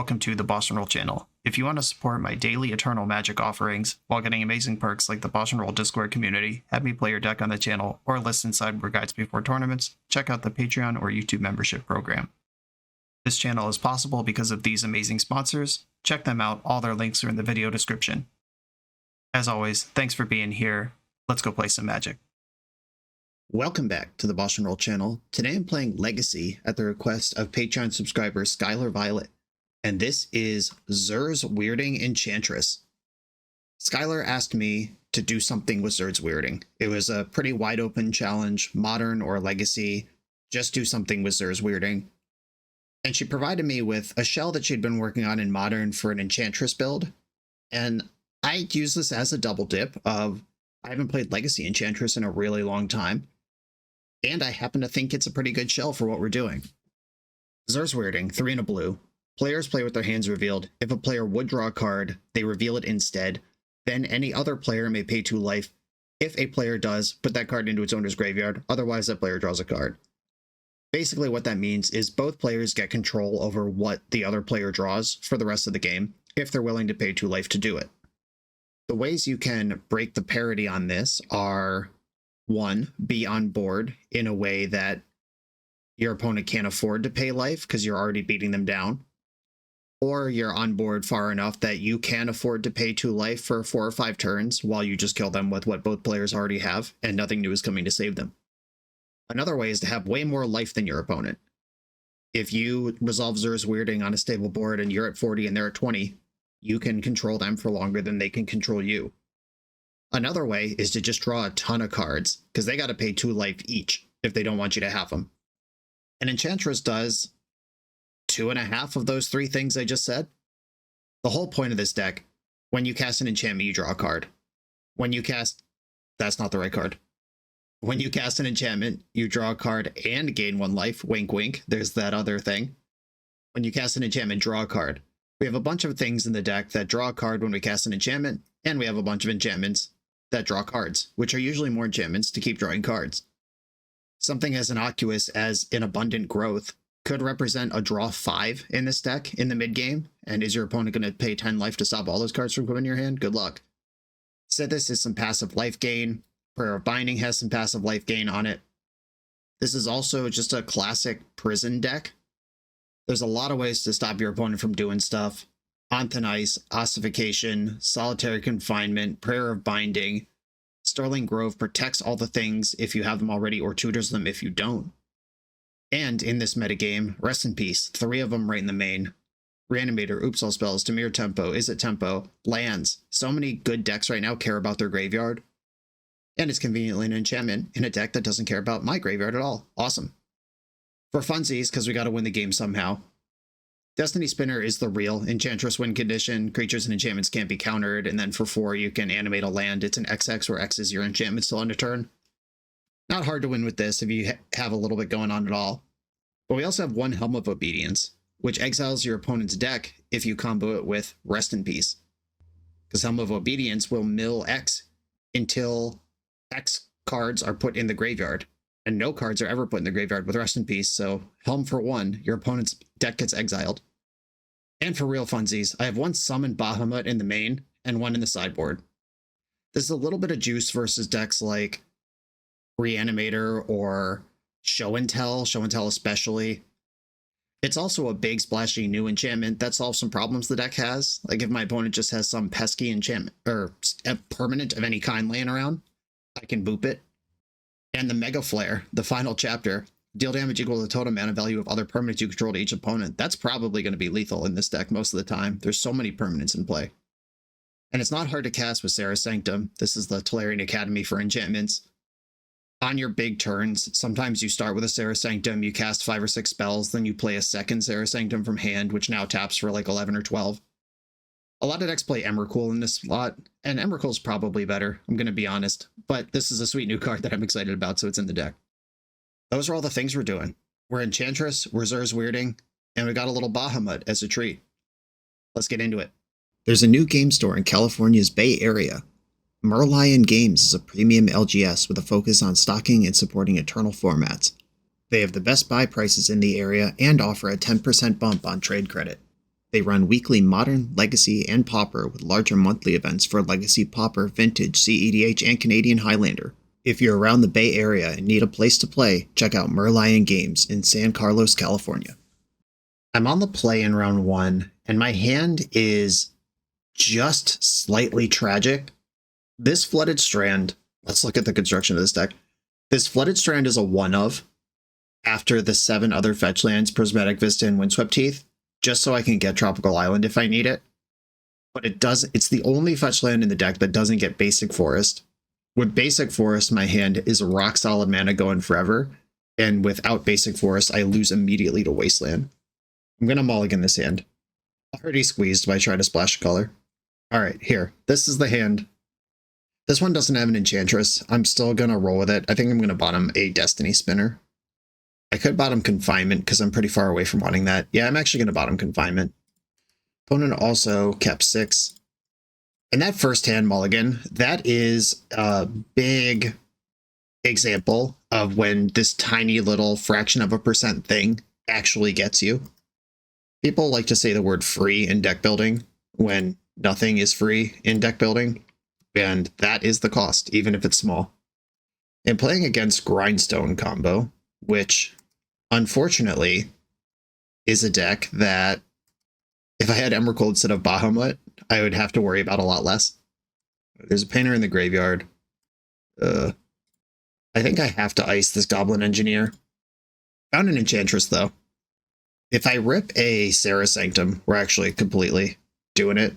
welcome to the BoshNRoll channel. If you want to support my daily Eternal Magic offerings while getting amazing perks like the BoshNRoll Discord community, have me play your deck on the channel, or listen sideboard guides before tournaments, check out the Patreon or YouTube membership program. This channel is possible because of these amazing sponsors. Check them out, all their links are in the video description. As always, thanks for being here. Let's go play some Magic. Welcome back to the BoshNRoll channel. Today I'm playing Legacy at the request of Patreon subscriber Skylar-Violet, and this is Zur's Weirding Enchantress. Skylar asked me to do something with Zur's Weirding. It was a pretty wide open challenge, modern or legacy, just do something with Zur's Weirding. And she provided me with a shell that she'd been working on in modern for an Enchantress build, and I use this as a double dip of I haven't played Legacy Enchantress in a really long time. And I happen to think it's a pretty good shell for what we're doing. Zur's Weirding, 3 and a blue. Players play with their hands revealed. If a player would draw a card, they reveal it instead. Then any other player may pay 2 life. If a player does, put that card into its owner's graveyard. Otherwise, that player draws a card. Basically, what that means is both players get control over what the other player draws for the rest of the game, if they're willing to pay 2 life to do it. The ways you can break the parity on this are: 1, be on board in a way that your opponent can't afford to pay life because you're already beating them down. Or you're on board far enough that you can afford to pay 2 life for 4 or 5 turns while you just kill them with what both players already have and nothing new is coming to save them. Another way is to have way more life than your opponent. If you resolve Zur's Weirding on a stable board and you're at 40 and they're at 20, you can control them for longer than they can control you. Another way is to just draw a ton of cards, because they got to pay 2 life each if they don't want you to have them. An Enchantress does 2.5 of those 3 things I just said. The whole point of this deck, when you cast an enchantment, you draw a card. When you cast... That's not the right card. When you cast an enchantment, you draw a card and gain 1 life. Wink, wink. There's that other thing. When you cast an enchantment, draw a card. We have a bunch of things in the deck that draw a card when we cast an enchantment, and we have a bunch of enchantments that draw cards, which are usually more enchantments to keep drawing cards. Something as innocuous as an Abundant Growth could represent a draw 5 in this deck in the mid-game, and is your opponent going to pay 10 life to stop all those cards from coming in your hand? Good luck. This is some passive life gain. Prayer of Binding has some passive life gain on it. This is also just a classic prison deck. There's a lot of ways to stop your opponent from doing stuff. On Thin Ice, Ossification, Solitary Confinement, Prayer of Binding. Sterling Grove protects all the things if you have them already, or tutors them if you don't. And in this metagame, Rest in Peace, 3 of them right in the main. Reanimator, Oops All Spells, Dimir Tempo, Is It Tempo, Lands. So many good decks right now care about their graveyard. And it's conveniently an enchantment in a deck that doesn't care about my graveyard at all. Awesome. For funsies, because we got to win the game somehow, Destiny Spinner is the real Enchantress win condition. Creatures and enchantments can't be countered, and then for 4 you can animate a land. It's an XX where X is your enchantment still on a turn. Not hard to win with this if you have a little bit going on at all. But we also have 1 Helm of Obedience, which exiles your opponent's deck if you combo it with Rest in Peace. Because Helm of Obedience will mill X until X cards are put in the graveyard. And no cards are ever put in the graveyard with Rest in Peace, so Helm for 1, your opponent's deck gets exiled. And for real funsies, I have 1 Summon Bahamut in the main, and 1 in the sideboard. There's a little bit of juice versus decks like Reanimator or Show and Tell especially. It's also a big splashy new enchantment that solves some problems the deck has. Like if my opponent just has some pesky enchantment, or a permanent of any kind laying around, I can boop it. And the Mega Flare, the final chapter, deal damage equal to the total mana value of other permanents you control to each opponent. That's probably going to be lethal in this deck most of the time. There's so many permanents in play. And it's not hard to cast with Serra's Sanctum. This is the Tolarian Academy for enchantments. On your big turns, sometimes you start with a Serra's Sanctum, you cast 5 or 6 spells, then you play a second Serra's Sanctum from hand, which now taps for like 11 or 12. A lot of decks play Emrakul in this slot, and Emrakul's probably better, I'm going to be honest, but this is a sweet new card that I'm excited about, so it's in the deck. Those are all the things we're doing. We're Enchantress, we're Zur's Weirding, and we got a little Bahamut as a treat. Let's get into it. There's a new game store in California's Bay Area. Merlion Games is a premium LGS with a focus on stocking and supporting Eternal formats. They have the best buy prices in the area and offer a 10% bump on trade credit. They run weekly Modern, Legacy, and Pauper with larger monthly events for Legacy, Pauper, Vintage, CEDH, and Canadian Highlander. If you're around the Bay Area and need a place to play, check out Merlion Games in San Carlos, California. I'm on the play in round 1, and my hand is just slightly tragic. This Flooded Strand, let's look at the construction of this deck. This Flooded Strand is a one-of after the 7 other fetch lands, Prismatic Vista and Windswept Heath, just so I can get Tropical Island if I need it. But it's the only fetch land in the deck that doesn't get Basic Forest. With Basic Forest, my hand is rock solid mana going forever, and without Basic Forest, I lose immediately to Wasteland. I'm going to mulligan this hand. Already squeezed by trying to splash a color. Alright, here. This is the hand. This one doesn't have an Enchantress. I'm still going to roll with it. I think I'm going to bottom a Destiny Spinner. I could bottom Confinement because I'm pretty far away from wanting that. Yeah, I'm actually going to bottom Confinement. Opponent also kept 6. And that first hand mulligan, that is a big example of when this tiny little fraction of a % thing actually gets you. People like to say the word free in deck building when nothing is free in deck building, and that is the cost, even if it's small. And playing against Grindstone combo, which unfortunately is a deck that if I had Emrakul instead of Bahamut, I would have to worry about a lot less. There's a painter in the graveyard. I think I have to ice this Goblin Engineer. Found an Enchantress, though. If I rip a Sarah Sanctum, we're actually completely doing it.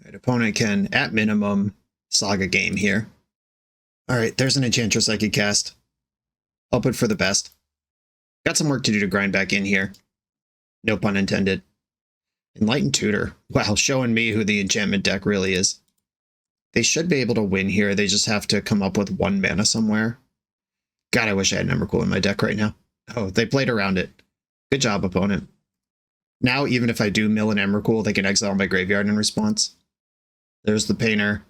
Right, opponent can, at minimum, Saga game here. Alright, there's an Enchantress I could cast. Hope it for the best. Got some work to do to grind back in here. No pun intended. Enlightened Tutor. Wow, showing me who the enchantment deck really is. They should be able to win here. They just have to come up with 1 mana somewhere. God, I wish I had Emrakul in my deck right now. Oh, they played around it. Good job, opponent. Now, even if I do mill an Emrakul, they can exile my graveyard in response. There's the painter.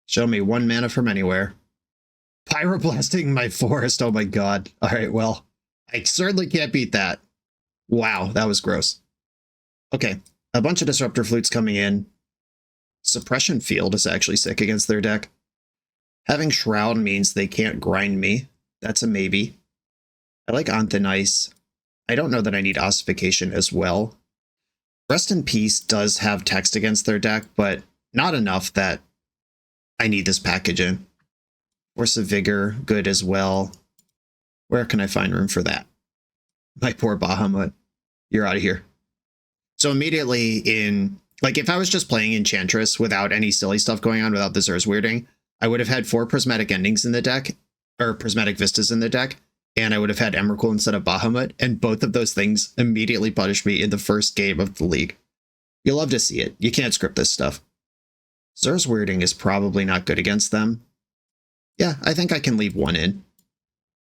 Show me 1 mana from anywhere. Pyroblasting my forest. Oh my god. Alright, well, I certainly can't beat that. Wow, that was gross. Okay, a bunch of Disruptor Flutes coming in. Suppression Field is actually sick against their deck. Having Shroud means they can't grind me. That's a maybe. I like Anthenice. I don't know that I need Ossification as well. Rest in Peace does have text against their deck, but not enough that I need this package in. Force of Vigor, good as well. Where can I find room for that? My poor Bahamut. You're out of here. So immediately in, like, if I was just playing Enchantress without any silly stuff going on, without the Zur's Weirding, I would have had 4 Prismatic Endings in the deck, or Prismatic Vistas in the deck, and I would have had Emrakul instead of Bahamut, and both of those things immediately punished me in the first game of the league. You'll love to see it. You can't script this stuff. Zur's Weirding is probably not good against them. Yeah, I think I can leave 1 in.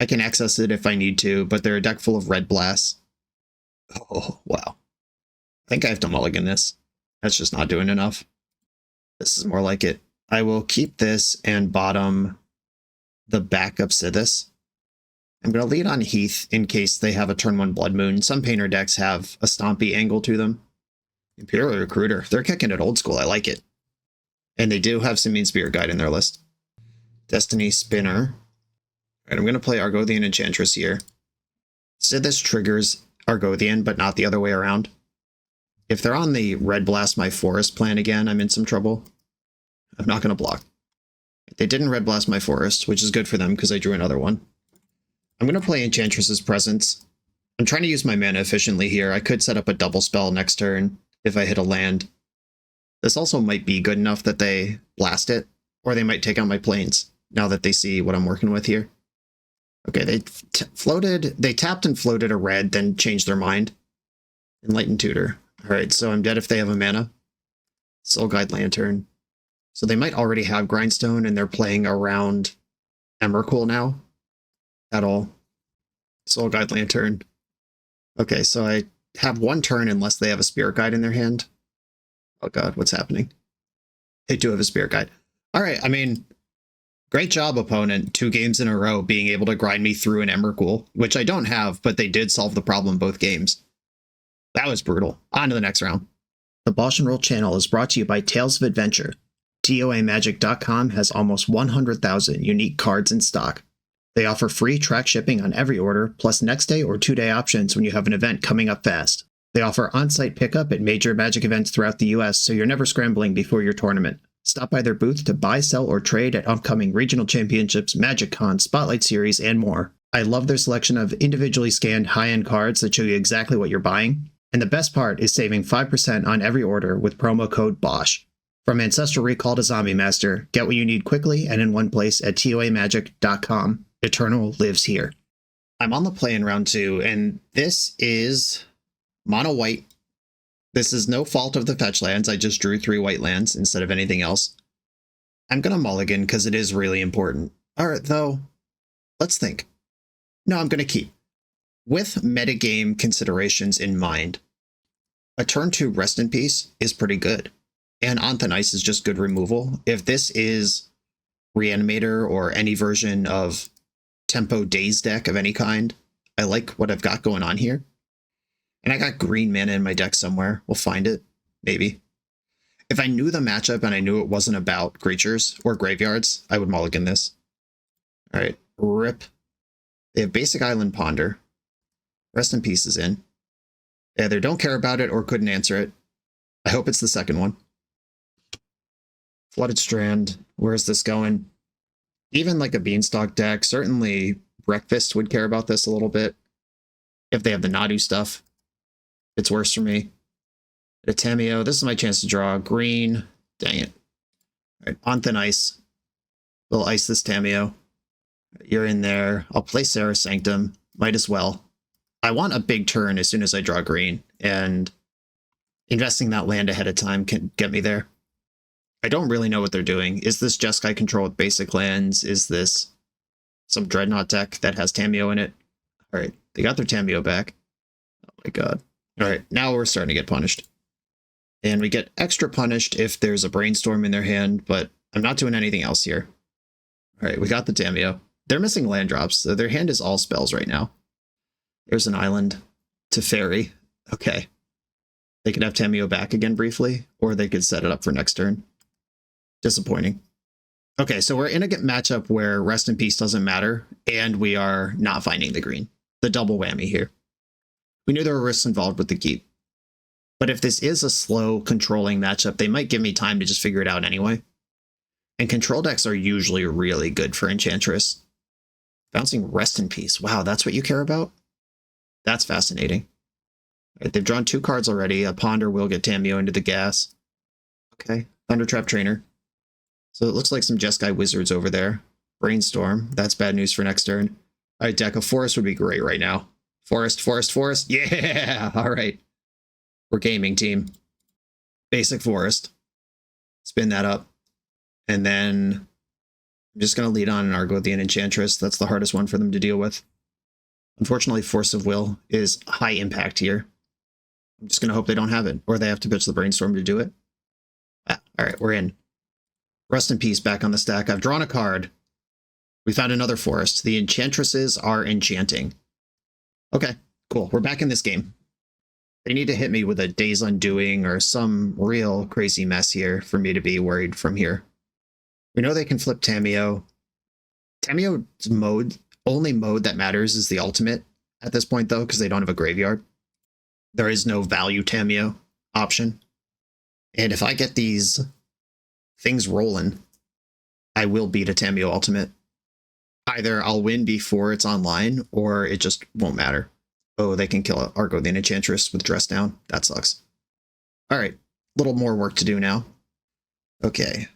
I can access it if I need to, but they're a deck full of Red Blasts. Oh, wow. I think I have to mulligan this. That's just not doing enough. This is more like it. I will keep this and bottom the backup Sithis. I'm going to lead on Heath in case they have a turn 1 Blood Moon. Some painter decks have a stompy angle to them. Imperial Recruiter. They're kicking it old school. I like it. And they do have Simian Spirit Guide in their list. Destiny Spinner. Alright, I'm going to play Argothian Enchantress here. Sithis triggers Argothian, but not the other way around. If they're on the Red Blast my forest plan again, I'm in some trouble. I'm not going to block. They didn't Red Blast my forest, which is good for them because I drew another one. I'm going to play Enchantress's Presence. I'm trying to use my mana efficiently here. I could set up a double spell next turn if I hit a land. This also might be good enough that they blast it, or they might take out my planes now that they see what I'm working with here. Okay, they tapped and floated a red, then changed their mind. Enlightened Tutor. Alright, so I'm dead if they have a mana. Soul Guide Lantern. So they might already have Grindstone, and they're playing around Emrakul now. At all. Soul Guide Lantern. Okay, so I have 1 turn unless they have a Spirit Guide in their hand. Oh god, what's happening? They do have a Spirit Guide. Alright, I mean, great job, opponent. 2 games in a row being able to grind me through an Emrakul, which I don't have, but they did solve the problem both games. That was brutal. On to the next round. The BoshNRoll channel is brought to you by Tales of Adventure. TOAMagic.com has almost 100,000 unique cards in stock. They offer free track shipping on every order, plus next day or 2-day options when you have an event coming up fast. They offer on-site pickup at major Magic events throughout the US, so you're never scrambling before your tournament. Stop by their booth to buy, sell, or trade at upcoming regional championships, Magic Con, Spotlight Series, and more. I love their selection of individually scanned high-end cards that show you exactly what you're buying. And the best part is saving 5% on every order with promo code BOSH. From Ancestral Recall to Zombie Master, get what you need quickly and in one place at TOAMagic.com. Eternal lives here. I'm on the play in round 2, and this is mono white. This is no fault of the fetch lands. I just drew 3 white lands instead of anything else. I'm going to mulligan because it is really important. Alright, though, let's think. No, I'm going to keep. With metagame considerations in mind, a turn 2 Rest in Peace is pretty good. And On Thin Ice is just good removal. If this is Reanimator or any version of Tempo Daze deck of any kind, I like what I've got going on here. And I got green mana in my deck somewhere. We'll find it. Maybe. If I knew the matchup and I knew it wasn't about creatures or graveyards, I would mulligan this. Alright, rip. They have Basic Island Ponder. Rest in Peace is in. They either don't care about it or couldn't answer it. I hope it's the second one. Flooded Strand. Where's this going? Even like a Beanstalk deck, certainly Breakfast would care about this a little bit. If they have the Nadu stuff. It's worse for me. A Tameo. This is my chance to draw green. Dang it. Alright, On Thin Ice. We'll ice this Tameo. You're in there. I'll play Sarah Sanctum. Might as well. I want a big turn as soon as I draw green, and investing that land ahead of time can get me there. I don't really know what they're doing. Is this Jeskai control with basic lands? Is this some Dreadnought deck that has Tameo in it? Alright, they got their Tameo back. Oh my god. Alright, now we're starting to get punished. And we get extra punished if there's a Brainstorm in their hand, but I'm not doing anything else here. Alright, we got the Tameo. They're missing land drops, so their hand is all spells right now. There's an island. Teferi. Okay. They could have Tameo back again briefly, or they could set it up for next turn. Disappointing. Okay, so we're in a matchup where Rest in Peace doesn't matter, and we are not finding the green. The double whammy here. We knew there were risks involved with the keep. But if this is a slow, controlling matchup, they might give me time to just figure it out anyway. And control decks are usually really good for Enchantress. Bouncing Rest in Peace. Wow, that's what you care about? That's fascinating. Right, they've drawn 2 cards already. A Ponder will get Tameo into the gas. Okay, Thundertrap Trainer. So it looks like some Jeskai Wizards over there. Brainstorm. That's bad news for next turn. Alright, deck of Forest would be great right now. Forest, Forest, Forest. Yeah! Alright. We're gaming, team. Basic Forest. Spin that up. And then I'm just going to lead on an Argothian Enchantress. That's the hardest one for them to deal with. Unfortunately, Force of Will is high impact here. I'm just going to hope they don't have it, or they have to pitch the Brainstorm to do it. Ah, alright, we're in. Rest in Peace back on the stack. I've drawn a card. We found another forest. The Enchantresses are enchanting. Okay, cool. We're back in this game. They need to hit me with a Days Undoing or some real crazy mess here for me to be worried from here. We know they can flip Tameo. Tameo's mode, only mode that matters is the ultimate at this point, though, because they don't have a graveyard. There is no value Tameo option. And if I get these things rolling, I will beat a Tameo ultimate. Either I'll win before it's online, or it just won't matter. Oh, they can kill Argothian Enchantress with Dress Down. That sucks. Alright, a little more work to do now. Okay,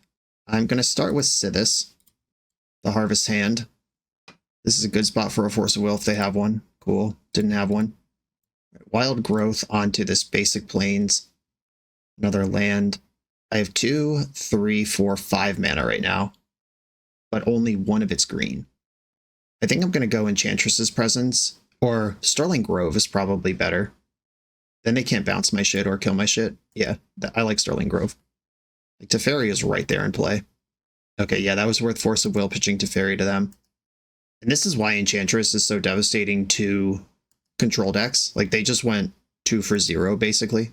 I'm going to start with Sithis, the Harvest Hand. This is a good spot for a Force of Will if they have one. Cool, didn't have one. Wild Growth onto this basic Plains. Another land. I have 2, 3, 4, 5 mana right now, but only one of it's green. I think I'm going to go Enchantress's Presence, or Sterling Grove is probably better. Then they can't bounce my shit or kill my shit. Yeah, I like Sterling Grove. Like, Teferi is right there in play. Okay, yeah, that was worth Force of Will pitching Teferi to them. And this is why Enchantress is so devastating to control decks. Like, they just went 2 for 0, basically.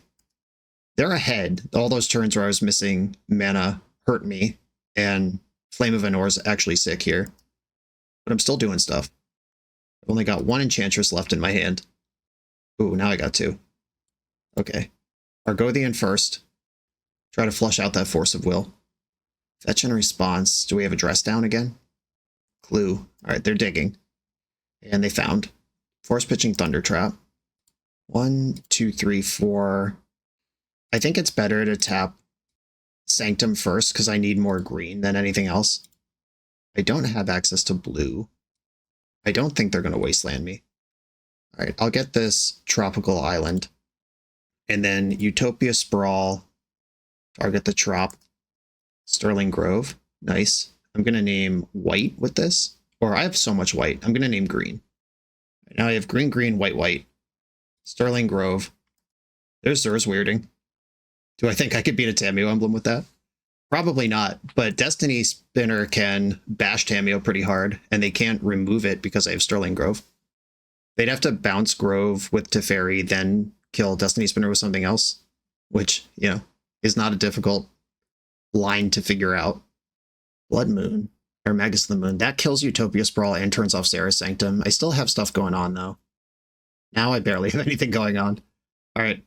They're ahead. All those turns where I was missing mana hurt me, and Flame of Enor's actually sick here. But I'm still doing stuff. I've only got one Enchantress left in my hand. Ooh, now I got two. Okay. Argothian first. Try to flush out that Force of Will. Fetch and response. Do we have a dress down again? Clue. Alright, they're digging. And they found. Force pitching Thunder Trap. 1, 2, 3, 4. I think it's better to tap Sanctum first because I need more green than anything else. I don't have access to blue. I don't think they're going to wasteland me. Alright, I'll get this Tropical Island. And then Utopia Sprawl. Target the Trop. Sterling Grove. Nice. I'm going to name white with this. Or I have so much white. I'm going to name green. Now I have green, green, white, white. Sterling Grove. There's Zur's Weirding. Do I think I could beat a Tamiyo emblem with that? Probably not, but Destiny Spinner can bash Tamiyo pretty hard, and they can't remove it because I have Sterling Grove. They'd have to bounce Grove with Teferi, then kill Destiny Spinner with something else, which, you know, is not a difficult line to figure out. Blood Moon, or Magus of the Moon, that kills Utopia Sprawl and turns off Sarah's Sanctum. I still have stuff going on, though. Now I barely have anything going on. Alright.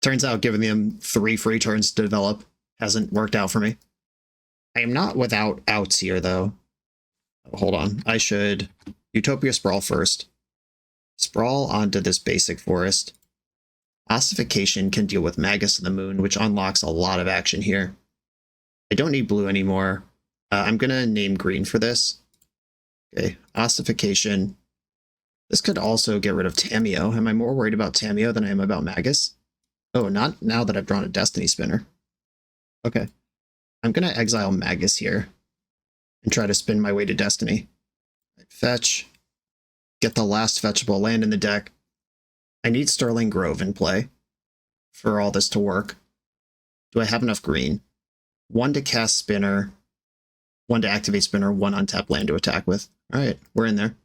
Turns out giving them 3 free turns to develop hasn't worked out for me. I am not without outs here, though. Hold on. I should Utopia Sprawl first. Sprawl onto this basic forest. Ossification can deal with Magus of the Moon, which unlocks a lot of action here. I don't need blue anymore. I'm going to name green for this. Okay, Ossification. This could also get rid of Tamiyo. Am I more worried about Tamiyo than I am about Magus? Oh, not now that I've drawn a Destiny Spinner. Okay. I'm going to exile Magus here and try to spin my way to Destiny. Fetch. Get the last fetchable land in the deck. I need Sterling Grove in play for all this to work. Do I have enough green? 1 to cast Spinner, 1 to activate Spinner, 1 untap land to attack with. Alright, we're in there.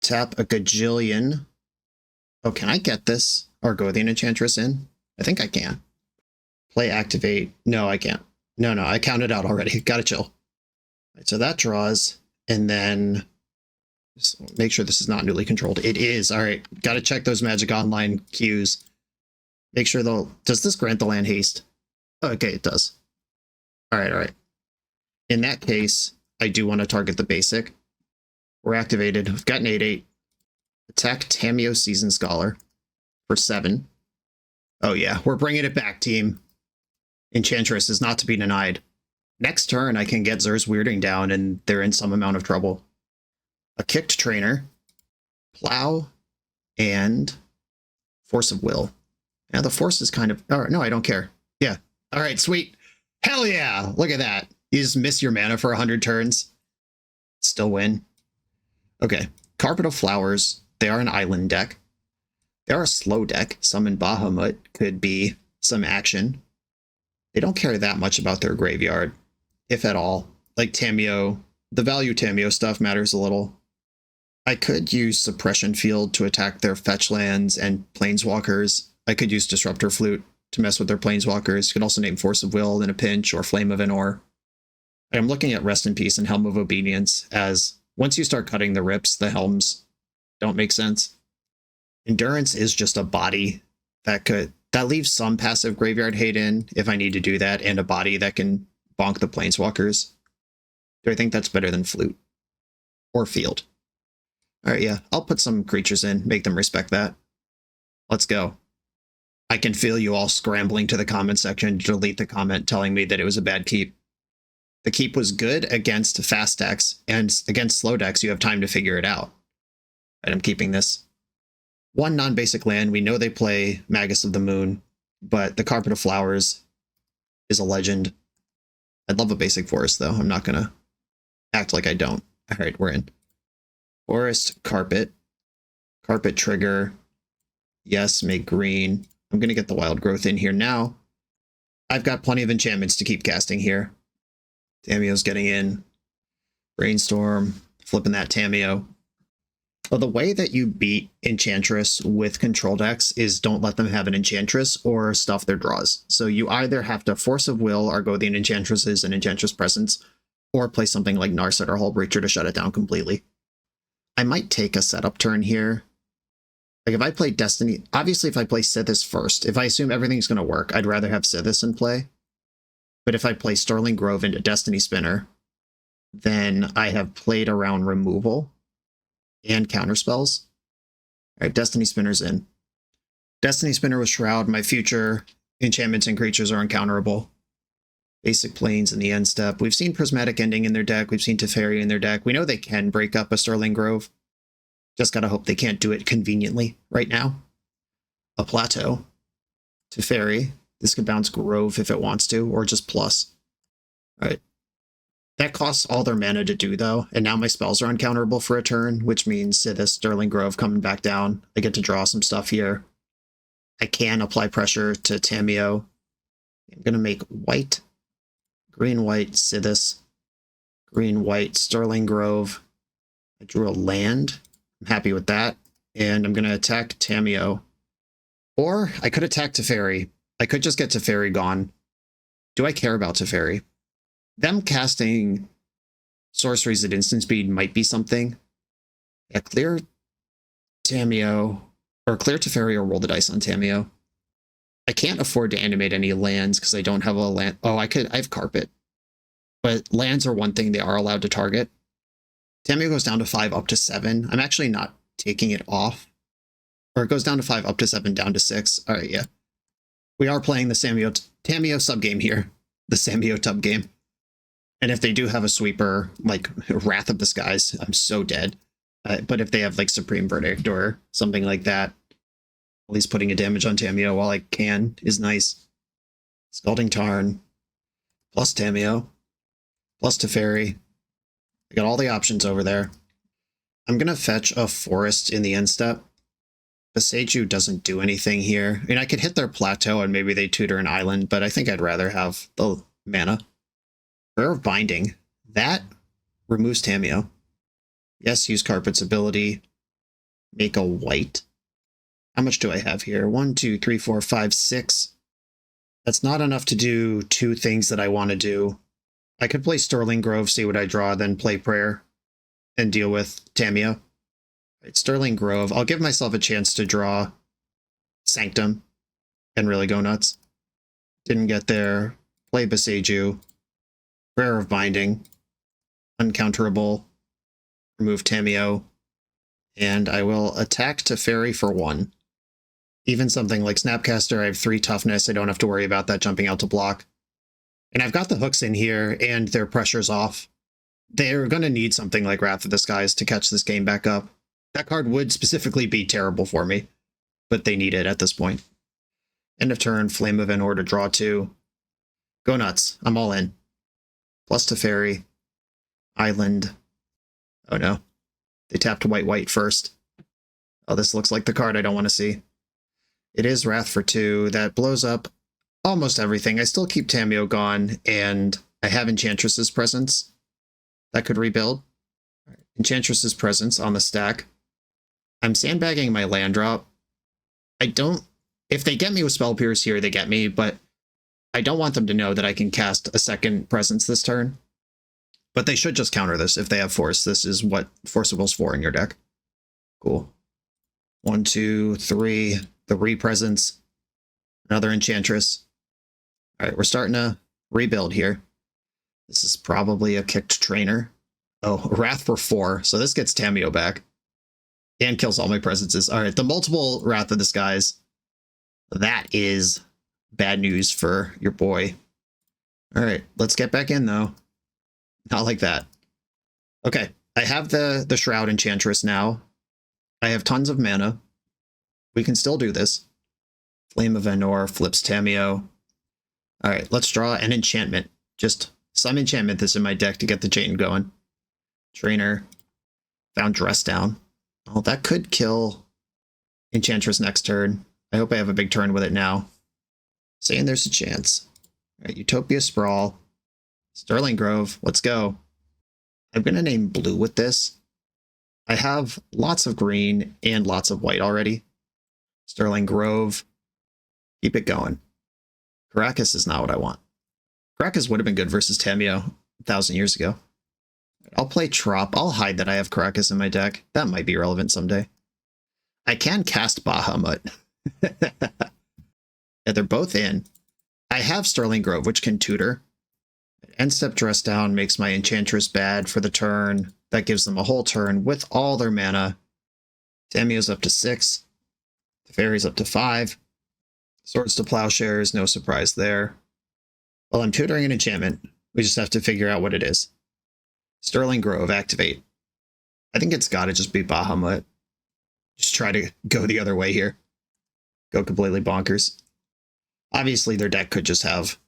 Tap a gajillion. Oh, can I get this Argothian Enchantress in? I think I can. Play activate. No, I can't. No, I counted out already. Gotta chill. Right, so that draws, and then just make sure this is not newly controlled. It is. Alright, gotta check those Magic Online cues. Make sure they'll... Does this grant the land haste? Okay, it does. Alright. In that case, I do want to target the basic. We're activated. We've got an 8/8. Attack Tamiyo Seasoned Scholar for 7. Oh yeah, we're bringing it back, team. Enchantress is not to be denied. Next turn, I can get Zur's Weirding down, and they're in some amount of trouble. A Kicked Trainer, Plow, and Force of Will. Now the Force is kind of... Oh, no, I don't care. Yeah. All right, sweet. Hell yeah! Look at that. You just miss your mana for 100 turns. Still win. Okay. Carpet of Flowers. They are an island deck. They are a slow deck. Summon Bahamut could be some action. They don't care that much about their graveyard, if at all. Like Tamiyo, the value Tamiyo stuff matters a little. I could use Suppression Field to attack their fetch lands and Planeswalkers. I could use Disruptor Flute to mess with their Planeswalkers. You could also name Force of Will in a pinch or Flame of Enor. I'm looking at Rest in Peace and Helm of Obedience as once you start cutting the rips, the helms don't make sense. Endurance is just a body that leaves some passive graveyard hate in if I need to do that, and a body that can bonk the Planeswalkers. Do I think that's better than Flute? Or Field? Alright, yeah, I'll put some creatures in, make them respect that. Let's go. I can feel you all scrambling to the comment section to delete the comment telling me that it was a bad keep. The keep was good against fast decks, and against slow decks you have time to figure it out. Right, I'm keeping this. 1 non-basic land. We know they play Magus of the Moon, but the Carpet of Flowers is a legend. I'd love a basic forest, though. I'm not going to act like I don't. All right, we're in. Forest, Carpet. Carpet trigger. Yes, make green. I'm going to get the Wild Growth in here now. I've got plenty of enchantments to keep casting here. Tamiyo's getting in. Brainstorm. Flipping that Tamiyo. Well, the way that you beat Enchantress with control decks is don't let them have an Enchantress or stuff their draws. So you either have to Force of Will or go the Enchantresses and Enchantress Presence, or play something like Narset or Hull Breacher to shut it down completely. I might take a setup turn here. Like if I play Destiny, obviously if I play Sithis first, if I assume everything's going to work, I'd rather have Sithis in play. But if I play Sterling Grove into Destiny Spinner, then I have played around removal and counterspells. All right, Destiny Spinner's in. Destiny Spinner with Shroud, my future enchantments and creatures are uncounterable. Basic Plains in the end step. We've seen Prismatic Ending in their deck. We've seen Teferi in their deck. We know they can break up a Sterling Grove. Just gotta hope they can't do it conveniently right now. A Plateau. Teferi. This could bounce Grove if it wants to, or just plus. All right. That costs all their mana to do, though, and now my spells are uncounterable for a turn, which means Sithis, Sterling Grove coming back down. I get to draw some stuff here. I can apply pressure to Tamiyo. I'm going to make white, green-white, Sithis, green-white, Sterling Grove. I drew a land. I'm happy with that, and I'm going to attack Tamiyo. Or I could attack Teferi. I could just get Teferi gone. Do I care about Teferi? Them casting sorceries at instant speed might be something. Yeah, clear Tamiyo, or clear Teferi or roll the dice on Tamiyo. I can't afford to animate any lands because I don't have a land. Oh, I have Carpet. But lands are one thing they are allowed to target. Tamiyo goes down to 5 up to 7. I'm actually not taking it off. Or it goes down to 5 up to 7, down to 6. All right, yeah. We are playing the Tamiyo subgame here. The Tamiyo tub game. And if they do have a sweeper, like Wrath of the Skies, I'm so dead. But if they have like Supreme Verdict or something like that, at least putting a damage on Tamiyo while I can is nice. Scalding Tarn, plus Tamiyo, plus Teferi. I got all the options over there. I'm going to fetch a Forest in the end step. Beseiju doesn't do anything here. I mean, I could hit their Plateau and maybe they tutor an island, but I think I'd rather have the mana. Prayer of Binding. That removes Tamiyo. Yes, use Carpet's ability. Make a white. How much do I have here? 1, 2, 3, 4, 5, 6. That's not enough to do 2 things that I want to do. I could play Sterling Grove, see what I draw, then play Prayer and deal with Tamiyo. Right, Sterling Grove. I'll give myself a chance to draw Sanctum and really go nuts. Didn't get there. Play Beseiju. Prayer of Binding, uncounterable, remove Tamiyo, and I will attack Teferi for 1. Even something like Snapcaster, I have 3 toughness, I don't have to worry about that jumping out to block. And I've got the hooks in here, and their pressure's off. They're going to need something like Wrath of the Skies to catch this game back up. That card would specifically be terrible for me, but they need it at this point. End of turn, Flame of Enor to draw 2. Go nuts, I'm all in. Plus Teferi, Island. Oh no. They tapped white first. Oh, this looks like the card I don't want to see. It is Wrath for 2. That blows up almost everything. I still keep Tamiyo gone, and I have Enchantress's Presence. That could rebuild. Right. Enchantress's Presence on the stack. I'm sandbagging my land drop. If they get me with Spell Pierce here, they get me, but I don't want them to know that I can cast a second Presence this turn. But they should just counter this if they have Force. This is what Force of Will's for in your deck. Cool. 1, 2, 3. The Re-Presence. Another Enchantress. Alright, we're starting to rebuild here. This is probably a kicked trainer. Oh, Wrath for 4. So this gets Tamiyo back. And kills all my presences. Alright, the multiple Wrath of the Skies. That is bad news for your boy. Alright, let's get back in though. Not like that. Okay, I have the Shroud Enchantress now. I have tons of mana. We can still do this. Flame of Enor flips Tamiyo. Alright, let's draw an enchantment. Just some enchantment that's in my deck to get the chain going. Trainer. Found Dress Down. Oh, that could kill Enchantress next turn. I hope I have a big turn with it now. Saying there's a chance. Alright, Utopia Sprawl. Sterling Grove, let's go. I'm going to name blue with this. I have lots of green and lots of white already. Sterling Grove. Keep it going. Caracas is not what I want. Caracas would have been good versus Tamio 1,000 years ago. I'll play Trop. I'll hide that I have Caracas in my deck. That might be relevant someday. I can cast Bahamut. Yeah, they're both in. I have Sterling Grove, which can tutor. End step dress down makes my Enchantress bad for the turn. That gives them a whole turn with all their mana. Tamio's up to 6. The Fairy's up to 5. Swords to Plowshares, no surprise there. Well, I'm tutoring an enchantment. We just have to figure out what it is. Sterling Grove, activate. I think it's got to just be Bahamut. Just try to go the other way here. Go completely bonkers. Obviously, their deck could just have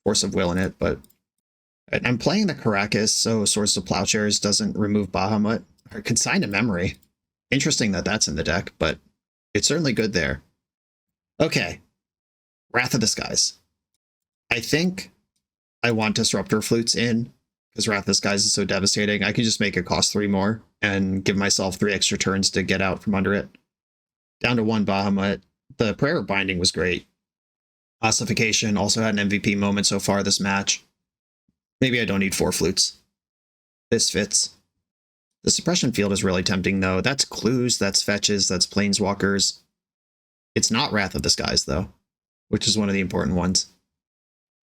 Force of Will in it, but I'm playing the Caracas, so Swords to Plowshares doesn't remove Bahamut. Or Consign to Memory. Interesting that that's in the deck, but it's certainly good there. Okay. Wrath of the Skies. I think I want Disruptor Flutes in, because Wrath of the Skies is so devastating. I can just make it cost 3 more and give myself 3 extra turns to get out from under it. Down to 1 Bahamut. The Prayer of Binding was great. Ossification also had an MVP moment so far this match. Maybe I don't need 4 flutes. This fits. The Suppression Field is really tempting, though. That's clues, that's fetches, that's planeswalkers. It's not Wrath of the Skies, though, which is one of the important ones.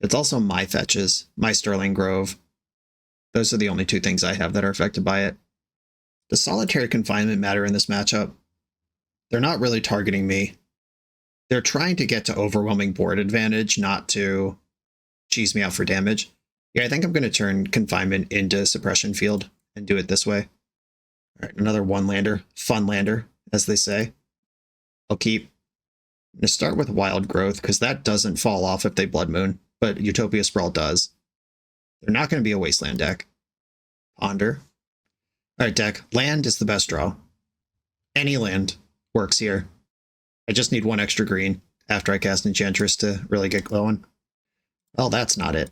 It's also my fetches, my Sterling Grove. Those are the only 2 things I have that are affected by it. Does Solitary Confinement matter in this matchup? They're not really targeting me. They're trying to get to overwhelming board advantage, not to cheese me out for damage. Yeah, I think I'm going to turn Confinement into Suppression Field and do it this way. All right, another 1-lander. Fun lander, as they say. I'll keep. I'm going to start with Wild Growth, because that doesn't fall off if they Blood Moon, but Utopia Sprawl does. They're not going to be a Wasteland deck. Ponder. All right, deck. Land is the best draw. Any land works here. I just need 1 extra green after I cast Enchantress to really get going. Well, that's not it.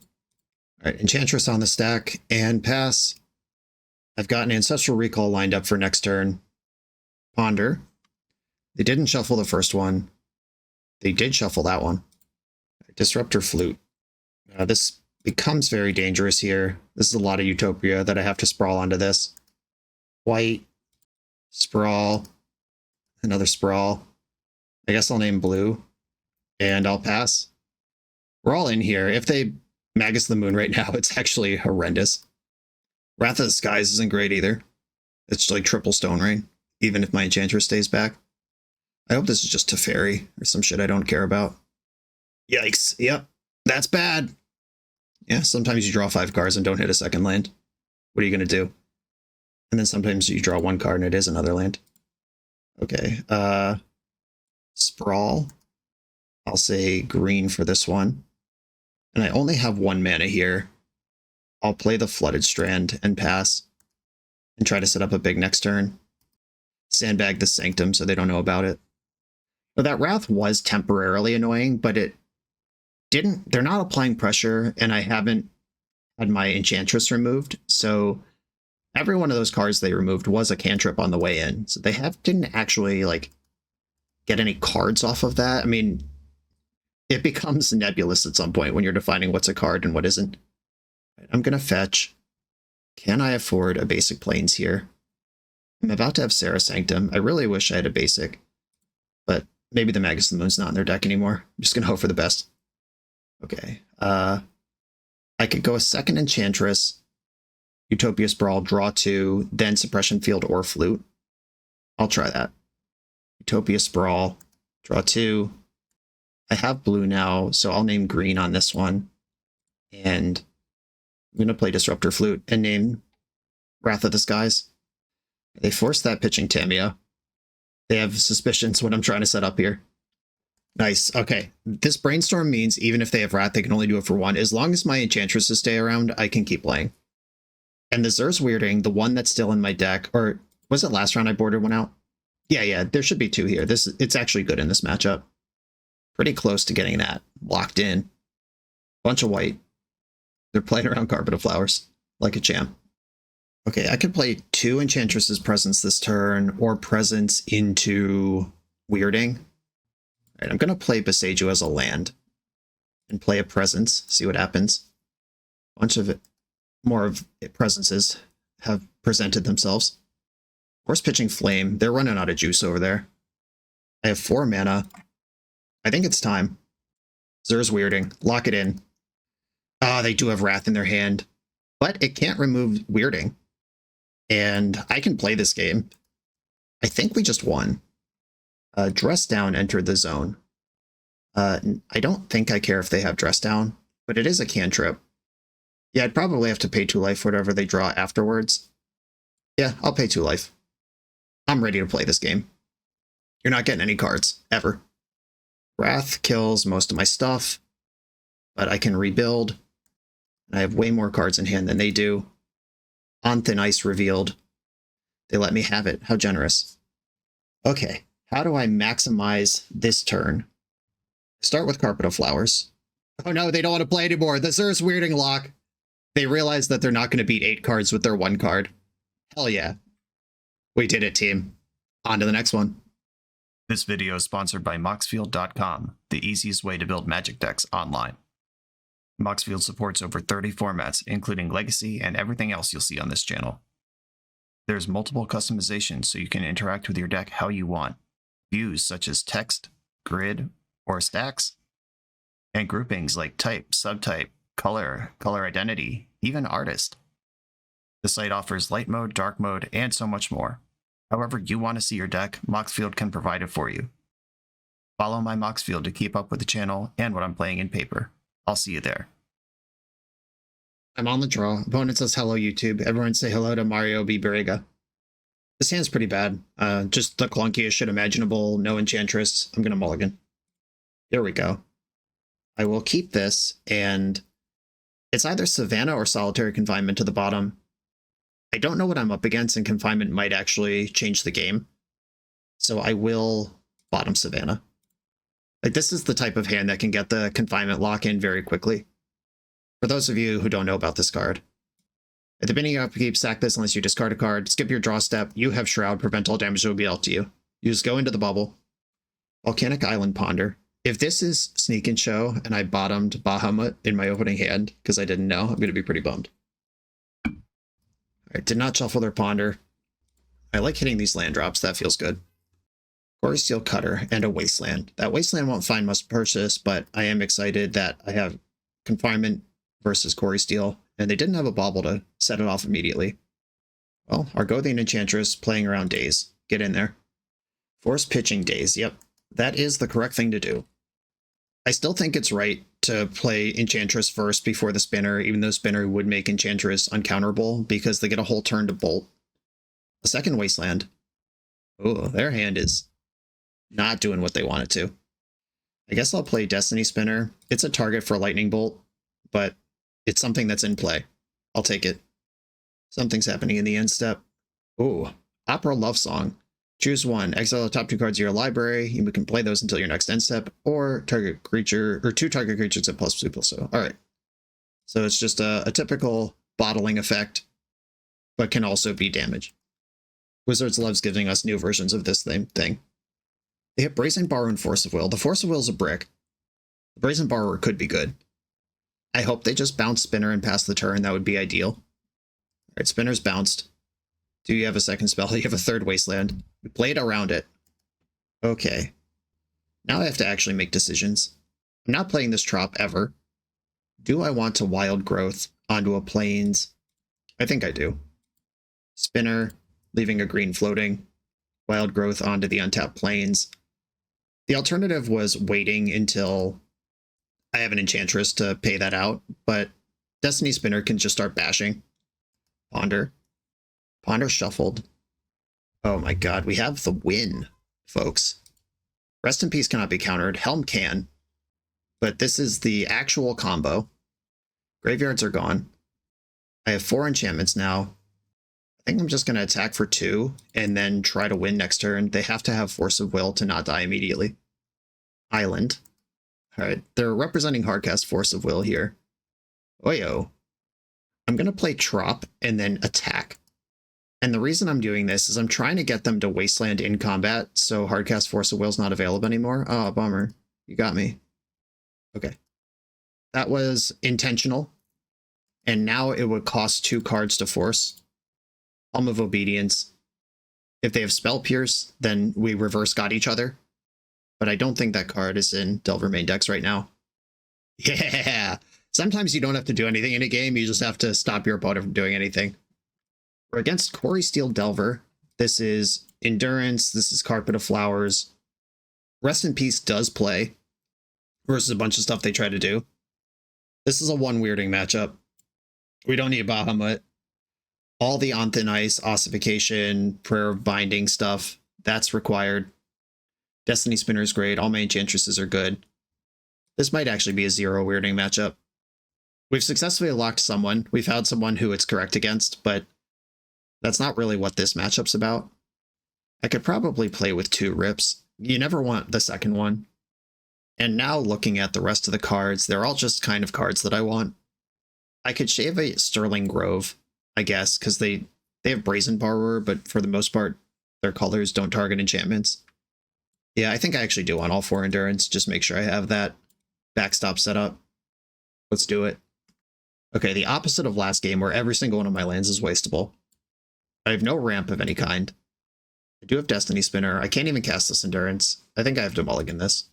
All right, Enchantress on the stack and pass. I've got an Ancestral Recall lined up for next turn. Ponder. They didn't shuffle the first one. They did shuffle that one. Disruptor Flute. This becomes very dangerous here. This is a lot of Utopia that I have to sprawl onto this. White. Sprawl. Another sprawl. I guess I'll name blue. And I'll pass. We're all in here. If they Magus the Moon right now, it's actually horrendous. Wrath of the Skies isn't great either. It's like triple Stone Rain, even if my Enchantress stays back. I hope this is just Teferi or some shit I don't care about. Yikes. Yep. That's bad. Yeah, sometimes you draw 5 cards and don't hit a second land. What are you going to do? And then sometimes you draw 1 card and it is another land. Okay. Sprawl. I'll say green for this one. And I only have 1 mana here. I'll play the Flooded Strand and pass. And try to set up a big next turn. Sandbag the Sanctum so they don't know about it. But that Wrath was temporarily annoying, but it didn't. They're not applying pressure, and I haven't had my Enchantress removed. So every one of those cards they removed was a cantrip on the way in. So they didn't actually like get any cards off of that. I mean, it becomes nebulous at some point when you're defining what's a card and what isn't. I'm going to fetch. Can I afford a basic Plains here? I'm about to have Sarah Sanctum. I really wish I had a basic, but maybe the Magus of the Moon's not in their deck anymore. I'm just going to hope for the best. Okay. I could go a second Enchantress, Utopia Sprawl, draw 2, then Suppression Field or Flute. I'll try that. Utopia Sprawl, draw 2. I have blue now, so I'll name green on this one. And I'm going to play Disruptor Flute and name Wrath of the Skies. They forced that pitching Tamio. They have suspicions what I'm trying to set up here. Nice. Okay. This Brainstorm means even if they have Wrath, they can only do it for 1. As long as my Enchantresses stay around, I can keep playing. And the Zer's Weirding, the one that's still in my deck, or was it last round I boarded one out? Yeah, there should be 2 here. It's actually good in this matchup. Pretty close to getting that locked in. Bunch of white. They're playing around Carpet of Flowers like a champ. Okay, I could play 2 Enchantress's Presence this turn, or Presence into Weirding. All right, I'm going to play Boseiju as a land, and play a Presence, see what happens. A bunch of more of Presences have presented themselves. Horse pitching Flame, they're running out of juice over there. I have 4 mana. I think it's time. Zer's Weirding, lock it in. Ah, they do have Wrath in their hand, but it can't remove Weirding. And I can play this game. I think we just won. Dress Down entered the zone. I don't think I care if they have Dress Down, but it is a cantrip. Yeah, I'd probably have to pay 2 life for whatever they draw afterwards. Yeah, I'll pay 2 life. I'm ready to play this game. You're not getting any cards, ever. Wrath kills most of my stuff, but I can rebuild. I have way more cards in hand than they do. On Thin Ice revealed. They let me have it. How generous. Okay, how do I maximize this turn? Start with Carpet of Flowers. Oh no, they don't want to play anymore. The Zer's Weirding lock. They realize that they're not going to beat 8 cards with their 1 card. Hell yeah. We did it, team. On to the next one. This video is sponsored by Moxfield.com, the easiest way to build Magic decks online. Moxfield supports over 30 formats, including Legacy and everything else you'll see on this channel. There's multiple customizations so you can interact with your deck how you want. Views such as text, grid, or stacks. And groupings like type, subtype, color, color identity, even artist. The site offers light mode, dark mode, and so much more. However you want to see your deck, Moxfield can provide it for you. Follow my Moxfield to keep up with the channel and what I'm playing in paper. I'll see you there. I'm on the draw. Opponent says hello, YouTube. Everyone say hello to Mario B. Barriga. This hand's pretty bad. Just the clunkiest shit imaginable. No Enchantress. I'm gonna mulligan. There we go. I will keep this, and it's either Savannah or Solitary Confinement to the bottom. I don't know what I'm up against, and Confinement might actually change the game. So I will bottom Savannah. Like, this is the type of hand that can get the Confinement lock in very quickly. For those of you who don't know about this card, at the beginning of upkeep, sack this unless you discard a card, skip your draw step, you have Shroud, prevent all damage that will be dealt to you. You just go into the bubble. Volcanic Island Ponder. If this is Sneak and Show, and I bottomed Bahamut in my opening hand, because I didn't know, I'm going to be pretty bummed. Alright, did not shuffle their Ponder. I like hitting these land drops, that feels good. Quarry Steel Cutter, and a Wasteland. That Wasteland won't find much purchase, but I am excited that I have Confinement versus Quarry Steel, and they didn't have a bauble to set it off immediately. Well, Argothian Enchantress playing around Daze. Get in there. Force pitching Daze, yep. That is the correct thing to do. I still think it's right to play Enchantress first before the Spinner, even though Spinner would make Enchantress uncounterable because they get a whole turn to bolt. A second Wasteland. Oh, their hand is not doing what they want it to. I guess I'll play Destiny Spinner. It's a target for Lightning Bolt, but it's something that's in play. I'll take it. Something's happening in the end step. Ooh, Opera Love Song. Choose one. Exile the top 2 cards of your library. You can play those until your next end step, or target creature, or 2 target creatures at +2/+0. All right. So it's just a typical bottling effect, but can also be damage. Wizards loves giving us new versions of this same thing. They hit Brazen Borrower and Force of Will. The Force of Will is a brick. The Brazen Borrower could be good. I hope they just bounce Spinner and pass the turn. That would be ideal. All right, Spinner's bounced. Do you have a second spell? You have a third Wasteland. We played around it. Okay. Now I have to actually make decisions. I'm not playing this Trop ever. Do I want to Wild Growth onto a Plains? I think I do. Spinner, leaving a green floating. Wild Growth onto the untapped Plains. The alternative was waiting until I have an Enchantress to pay that out, but Destiny Spinner can just start bashing. Ponder. Ponder shuffled. Oh my god, we have the win, folks. Rest in Peace cannot be countered. Helm can. But this is the actual combo. Graveyards are gone. I have 4 enchantments now. I think I'm just going to attack for 2 and then try to win next turn. They have to have Force of Will to not die immediately. Island. Alright, they're representing Hardcast Force of Will here. Oyo. I'm going to play Trop and then attack. And the reason I'm doing this is I'm trying to get them to Wasteland in combat, so Hardcast Force of Will's not available anymore. Oh, bummer. You got me. Okay. That was intentional. And now it would cost 2 cards to force. Palm of Obedience. If they have Spell Pierce, then we reverse got each other. But I don't think that card is in Delver main decks right now. Yeah! Sometimes you don't have to do anything in a game, you just have to stop your opponent from doing anything. We're against Quarry Steel Delver. This is Endurance, this is Carpet of Flowers. Rest in Peace does play, versus a bunch of stuff they try to do. This is a one weirding matchup. We don't need Bahamut. All the On Thin Ice, Ossification, Prayer of Binding stuff, that's required. Destiny Spinner is great, all my Enchantresses are good. This might actually be a 0 weirding matchup. We've successfully locked someone. We've found someone who it's correct against, but that's not really what this matchup's about. I could probably play with 2 rips. You never want the second one. And now looking at the rest of the cards, they're all just kind of cards that I want. I could shave a Sterling Grove, I guess, because they have Brazen Borrower, but for the most part, their colors don't target enchantments. Yeah, I think I actually do want all 4 Endurance. Just make sure I have that backstop set up. Let's do it. Okay, the opposite of last game where every single one of my lands is wasteable. I have no ramp of any kind. I do have Destiny Spinner. I can't even cast this Endurance. I think I have to mulligan this.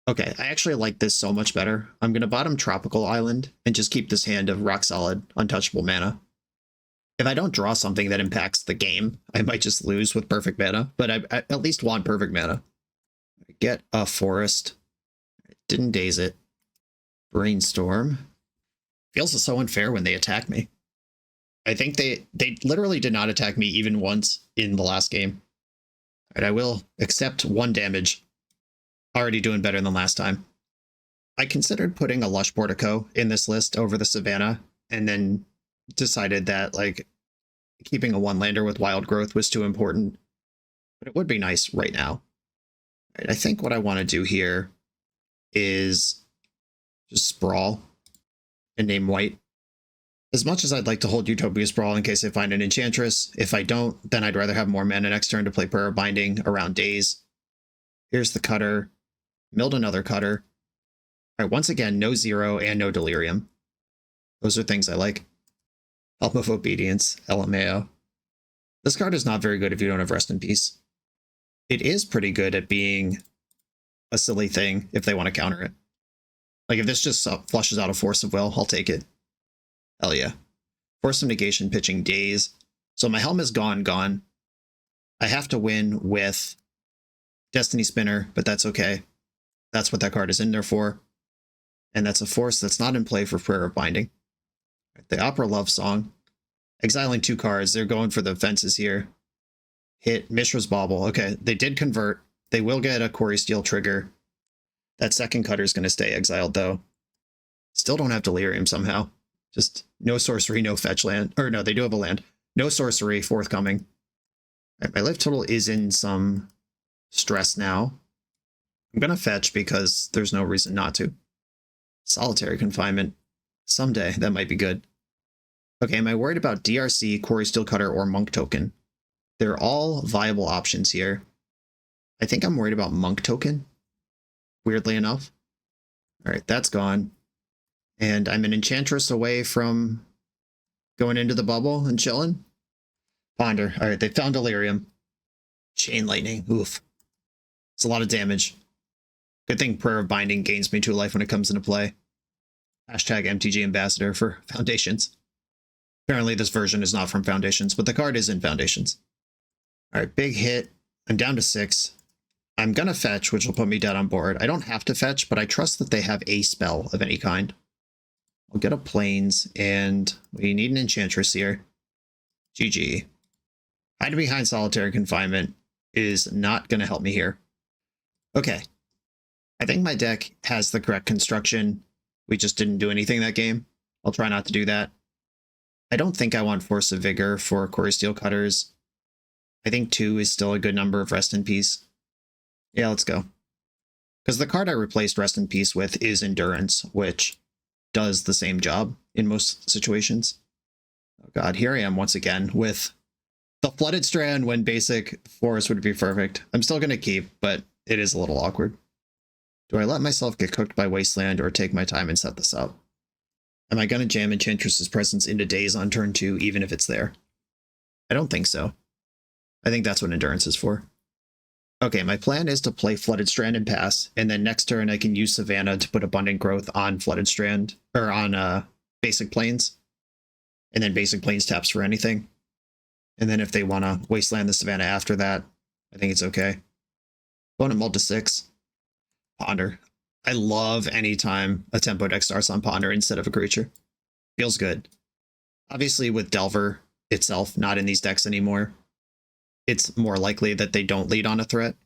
Okay, I actually like this so much better. I'm going to bottom Tropical Island and just keep this hand of rock solid, untouchable mana. If I don't draw something that impacts the game, I might just lose with perfect mana, but I at least want perfect mana. Get a Forest. Didn't daze it. Brainstorm. Feels so unfair when they attack me. I think they literally did not attack me even once in the last game. All right, I will accept 1 damage. Already doing better than last time. I considered putting a Lush Portico in this list over the Savannah, and then decided that, like, keeping a 1-lander with Wild Growth was too important. But it would be nice right now. Right, I think what I want to do here is just Sprawl and name white. As much as I'd like to hold Utopia Sprawl in case I find an Enchantress, if I don't, then I'd rather have more mana next turn to play Prayer of Binding around Daze. Here's the Cutter. Milled another Cutter. All right, once again, no 0 and no Delirium. Those are things I like. Help of Obedience, LMAO. This card is not very good if you don't have Rest in Peace. It is pretty good at being a silly thing if they want to counter it. Like, if this just flushes out a Force of Will, I'll take it. Hell yeah. Force of Negation pitching Daze. So my Helm is gone. I have to win with Destiny Spinner, but that's okay. That's what that card is in there for. And that's a force that's not in play for Prayer of Binding. The Opera Love Song. Exiling 2 cards. They're going for the fences here. Hit Mishra's Bauble. Okay, they did convert. They will get a Quarry Steel trigger. That second Cutter is going to stay exiled, though. Still don't have Delirium somehow. Just no sorcery, no fetch land. Or no, they do have a land. No sorcery forthcoming. Right, my life total is in some stress now. I'm going to fetch because there's no reason not to. Solitary Confinement. Someday, that might be good. Okay, am I worried about DRC, Quarry Steel Cutter, or Monk Token? They're all viable options here. I think I'm worried about Monk Token, weirdly enough. All right, that's gone. And I'm an Enchantress away from going into the bubble and chilling. Ponder. All right, they found Delirium. Chain Lightning. Oof. It's a lot of damage. Good thing Prayer of Binding gains me 2 life when it comes into play. Hashtag MTG Ambassador for Foundations. Apparently this version is not from Foundations, but the card is in Foundations. All right, big hit. I'm down to 6. I'm going to fetch, which will put me dead on board. I don't have to fetch, but I trust that they have a spell of any kind. I'll get a Plains, and we need an Enchantress here. GG. Hiding behind Solitary Confinement is not going to help me here. Okay. I think my deck has the correct construction. We just didn't do anything that game. I'll try not to do that. I don't think I want Force of Vigor for Quarry Steel Cutters. I think 2 is still a good number of Rest in Peace. Yeah, let's go. Because the card I replaced Rest in Peace with is Endurance, which does the same job in most situations. Oh god, here I am once again with The Flooded Strand when basic forest would be perfect. I'm still going to keep, but it is a little awkward. Do I let myself get cooked by Wasteland or take my time and set this up? Am I going to jam Enchantress's presence into Daze on turn 2, even if it's there? I don't think so. I think that's what Endurance is for. Okay, my plan is to play Flooded Strand and pass, and then next turn I can use Savannah to put Abundant Growth on Flooded Strand, or on Basic Plains. And then Basic Plains taps for anything. And then if they want to Wasteland the Savannah after that, I think it's okay. Opponent mulled to 6. Ponder. I love any time a tempo deck starts on Ponder instead of a creature. Feels good. Obviously with Delver itself not in these decks anymore, it's more likely that they don't lead on a threat.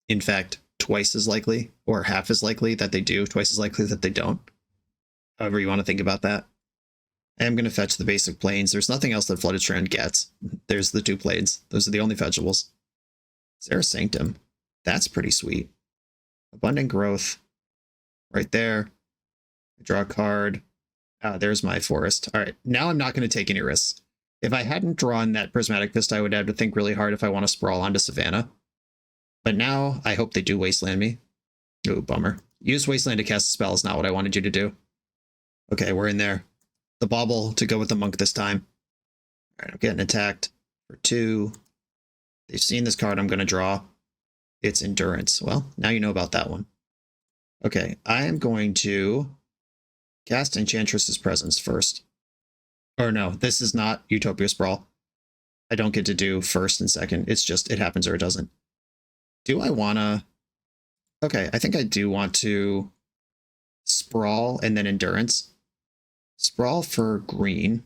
In fact, twice as likely, or half as likely that they do, twice as likely that they don't. However you want to think about that. I am going to fetch the basic plains. There's nothing else that Flooded Strand gets. There's the 2 plains. Those are the only fetchables. Sarah Sanctum. That's pretty sweet. Abundant Growth. Right there. I draw a card. There's my forest. All right, now I'm not going to take any risks. If I hadn't drawn that Prismatic Fist, I would have to think really hard if I want to sprawl onto Savannah. But now I hope they do Wasteland me. Ooh, bummer. Use Wasteland to cast a spell is not what I wanted you to do. Okay, we're in there. The bauble to go with the monk this time. All right, I'm getting attacked for 2. They've seen this card I'm going to draw. It's Endurance. Well, now you know about that one. Okay, I am going to cast Enchantress's Presence first. Or no, this is not Utopia Sprawl. I don't get to do first and second. It's just, it happens or it doesn't. Do I want to... Okay, I think I do want to Sprawl and then Endurance. Sprawl for green.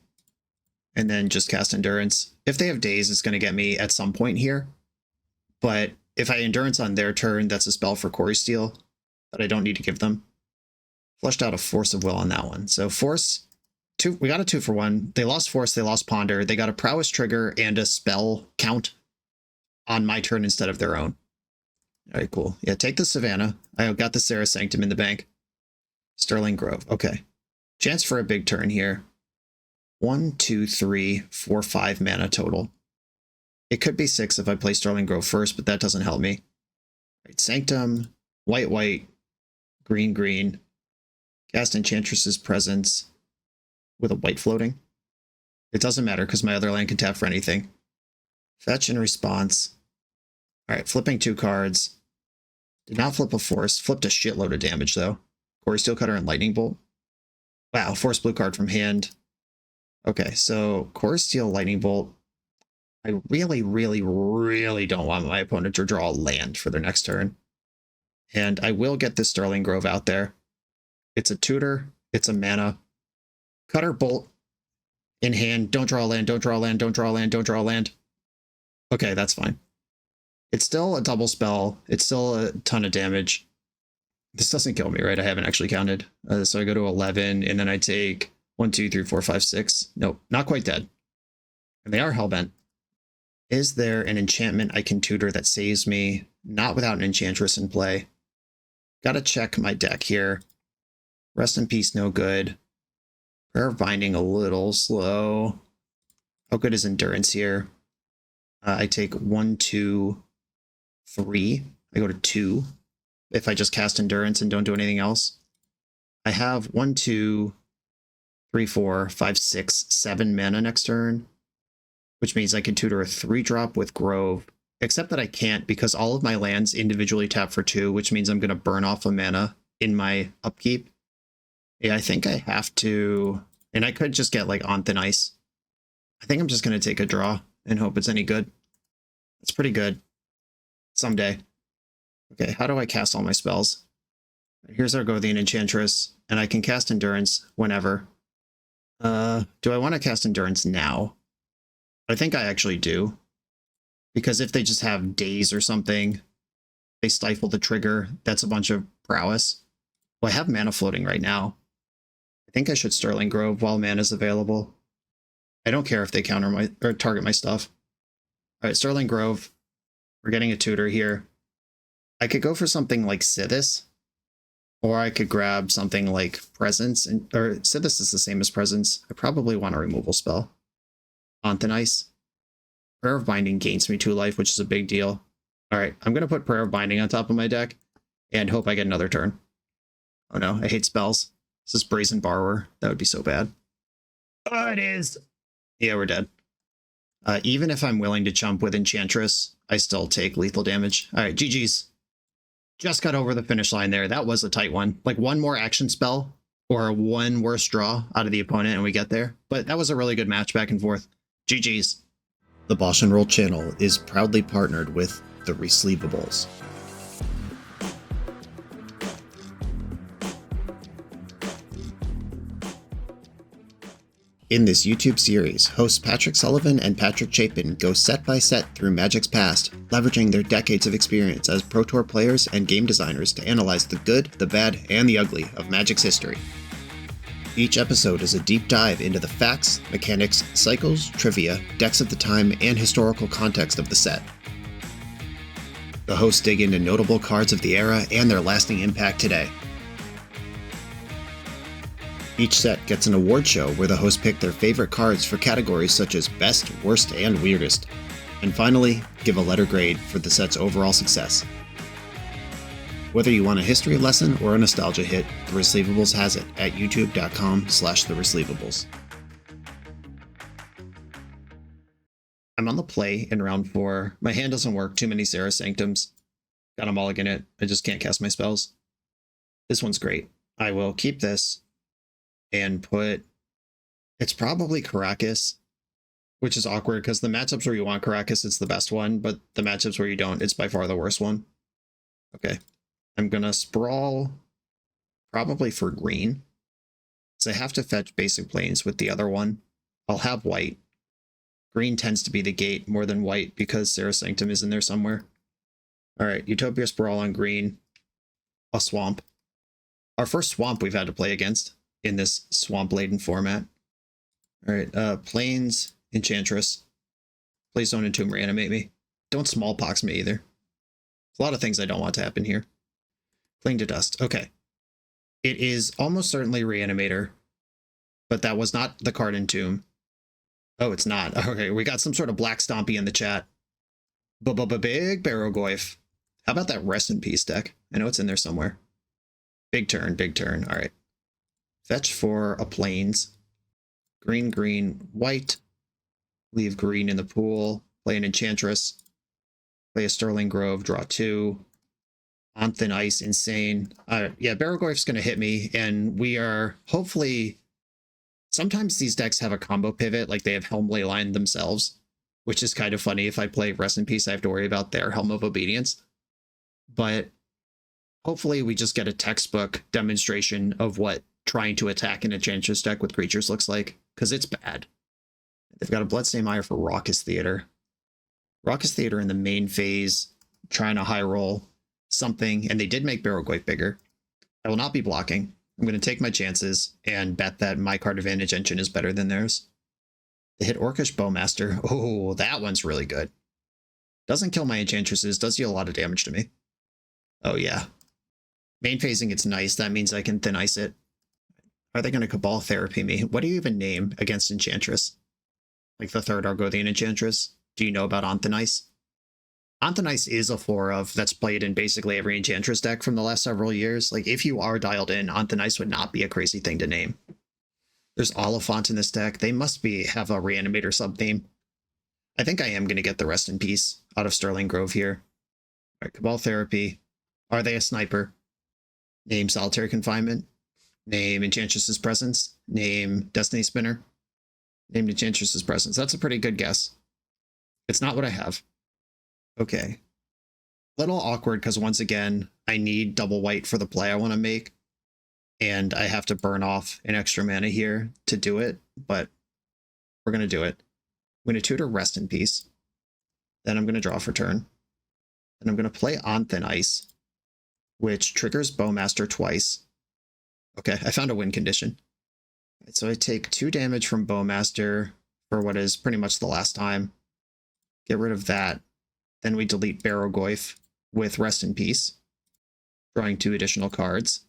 And then just cast Endurance. If they have Daze, it's going to get me at some point here. But if I Endurance on their turn, that's a spell for Quarry Steel that I don't need to give them. Flushed out a Force of Will on that one. So Force... we got a 2 for 1. They lost Force, they lost Ponder. They got a Prowess trigger and a spell count on my turn instead of their own. All right, cool. Yeah, take the Savannah. I got the Sarah Sanctum in the bank. Sterling Grove. Okay. Chance for a big turn here. 1, 2, 3, 4, 5 mana total. It could be 6 if I play Sterling Grove first, but that doesn't help me. All right, Sanctum, white, white, green, green. Cast Enchantress's Presence with a white floating. It doesn't matter because my other land can tap for anything. Fetch in response. All right, flipping 2 cards. Did not flip a Force. Flipped a shitload of damage though. Quarry Steel Cutter and Lightning Bolt. Wow, Force blue card from hand. Okay, so Quarry Steel, Lightning Bolt. I really, really, really don't want my opponent to draw a land for their next turn. And I will get this Sterling Grove out there. It's a tutor. It's a mana. Cutter, Bolt in hand. Don't draw a land, don't draw a land, don't draw a land, don't draw a land. Okay, that's fine. It's still a double spell. It's still a ton of damage. This doesn't kill me, right? I haven't actually counted. So I go to 11, and then I take 1, 2, 3, 4, 5, 6. Nope, not quite dead. And they are hellbent. Is there an enchantment I can tutor that saves me? Not without an Enchantress in play. Gotta check my deck here. Rest in Peace, no good. Prayer of Binding, a little slow. How good is Endurance here? I take 1, 2, 3. I go to 2. If I just cast Endurance and don't do anything else. I have 1, 2, 3, 4, 5, 6, 7 mana next turn. Which means I can tutor a 3-drop with Grove. Except that I can't because all of my lands individually tap for 2, which means I'm going to burn off a mana in my upkeep. Yeah, I think I have to... And I could just get like on thin ice. I think I'm just going to take a draw and hope it's any good. It's pretty good. Someday. Okay, how do I cast all my spells? Here's Argothian Enchantress, and I can cast Endurance whenever. Do I want to cast Endurance now? I think I actually do. Because if they just have Daze or something, they stifle the trigger, that's a bunch of prowess. Well, I have mana floating right now. I think I should Sterling Grove while mana's available. I don't care if they counter my or target my stuff. All right, Sterling Grove. We're getting a tutor here. I could go for something like Sithis, or I could grab something like Presence, or Sithis is the same as Presence. I probably want a removal spell. On thin ice. Prayer of Binding gains me 2 life, which is a big deal. All right, I'm going to put Prayer of Binding on top of my deck and hope I get another turn. Oh no, I hate spells. This is Brazen Borrower. That would be so bad. Oh, it is. Yeah, we're dead. Even if I'm willing to chump with Enchantress, I still take lethal damage. All right, GG's. Just got over the finish line there. That was a tight one. Like one more action spell or one worse draw out of the opponent and we get there. But that was a really good match back and forth. GG's. The BoshNRoll channel is proudly partnered with the Resleevables. In this YouTube series, hosts Patrick Sullivan and Patrick Chapin go set by set through Magic's past, leveraging their decades of experience as Pro Tour players and game designers to analyze the good, the bad, and the ugly of Magic's history. Each episode is a deep dive into the facts, mechanics, cycles, trivia, decks of the time, and historical context of the set. The hosts dig into notable cards of the era and their lasting impact today. Each set gets an award show where the hosts pick their favorite cards for categories such as Best, Worst, and Weirdest. And finally, give a letter grade for the set's overall success. Whether you want a history lesson or a nostalgia hit, The Resleevables has it at youtube.com/theresleevables. I'm on the play in round 4. My hand doesn't work, too many Sarah Sanctums. Got a mulligan it, I just can't cast my spells. This one's great. I will keep this and put, it's probably Caracas, which is awkward because the matchups where you want Caracas, it's the best one, but the matchups where you don't, it's by far the worst one. Okay, I'm gonna sprawl probably for green, so I have to fetch basic planes with the other one. I'll have white. Green tends to be the gate more than white because Sarah Sanctum is in there somewhere. All right, Utopia Sprawl on green, a swamp. Our first swamp we've had to play against in this swamp-laden format. All right, Plains, Enchantress. Please don't Entomb Reanimate me. Don't Smallpox me either. There's a lot of things I don't want to happen here. Cling to Dust, okay. It is almost certainly Reanimator, but that was not the card Entomb. Oh, it's not. Okay, we got some sort of Black Stompy in the chat. Big Barrogoyf. How about that Rest in Peace deck? I know it's in there somewhere. Big turn, all right. Fetch for a Plains. Green, green, white. Leave green in the pool. Play an Enchantress. Play a Sterling Grove, draw 2. On Thin Ice, insane. Yeah, Barrogoyf's going to hit me, and we are hopefully... Sometimes these decks have a combo pivot, like they have Helm Leyline themselves, which is kind of funny. If I play Rest in Peace, I have to worry about their Helm of Obedience. But hopefully we just get a textbook demonstration of what trying to attack an Enchantress deck with creatures looks like, because it's bad. They've got a Bloodstained Mire for Raucous Theater. Raucous Theater in the main phase, trying to high roll something, and they did make Barrogoyf bigger. I will not be blocking. I'm going to take my chances and bet that my card advantage engine is better than theirs. They hit Orcish Bowmaster. Oh, that one's really good. Doesn't kill my Enchantresses, does deal a lot of damage to me. Oh yeah. Main phasing, it's nice. That means I can Thin Ice it. Are they going to Cabal Therapy me? What do you even name against Enchantress? Like the third Argothian Enchantress? Do you know about On Thin Ice? On Thin Ice is a 4-of that's played in basically every Enchantress deck from the last several years. Like, if you are dialed in, On Thin Ice would not be a crazy thing to name. There's Oliphant in this deck. They must have a Reanimator sub-theme. I think I am going to get the Rest in Peace out of Sterling Grove here. All right, Cabal Therapy. Are they a sniper? Name Solitary Confinement. Name Enchantress's Presence. Name Destiny Spinner. Name Enchantress's Presence. That's a pretty good guess. It's not what I have. Okay. Little awkward because once again, I need double white for the play I want to make. And I have to burn off an extra mana here to do it, but we're going to do it. I'm going to tutor Rest in Peace. Then I'm going to draw for turn. And I'm going to play On Thin Ice, which triggers Bowmaster twice. Okay, I found a win condition. Right, so I take 2 damage from Bowmaster for what is pretty much the last time. Get rid of that. Then we delete Barrogoyf with Rest in Peace, drawing 2 additional cards.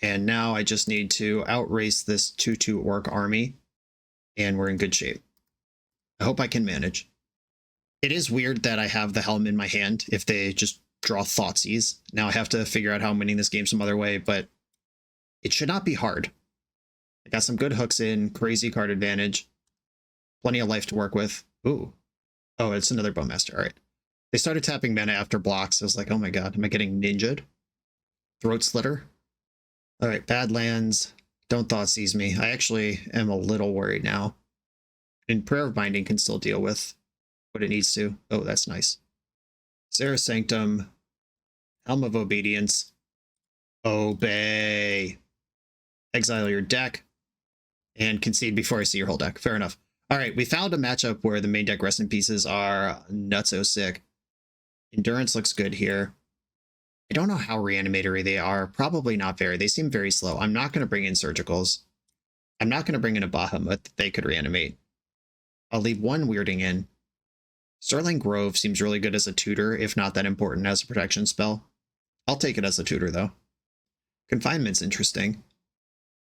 And now I just need to outrace this 2/2 Orc army, and we're in good shape. I hope I can manage. It is weird that I have the helm in my hand if they just draw Thoughtseize. Now I have to figure out how I'm winning this game some other way, but it should not be hard. I got some good hooks in, crazy card advantage, plenty of life to work with. Ooh. Oh, it's another Bowmaster. All right. They started tapping mana after blocks. I was like, oh my god, am I getting ninja'd? Throat Slitter? All right, Badlands. Don't Thoughtseize me. I actually am a little worried now. And Prayer of Binding can still deal with what it needs to. Oh, that's nice. Sarah Sanctum. Helm of Obedience. Obey. Exile your deck. And concede before I see your whole deck. Fair enough. All right, we found a matchup where the main deck rest in pieces are nutso sick. Endurance looks good here. I don't know how reanimatory they are. Probably not very. They seem very slow. I'm not going to bring in Surgicals. I'm not going to bring in a Bahamut that they could reanimate. I'll leave one Weirding in. Sterling Grove seems really good as a tutor, if not that important as a protection spell. I'll take it as a tutor, though. Confinement's interesting.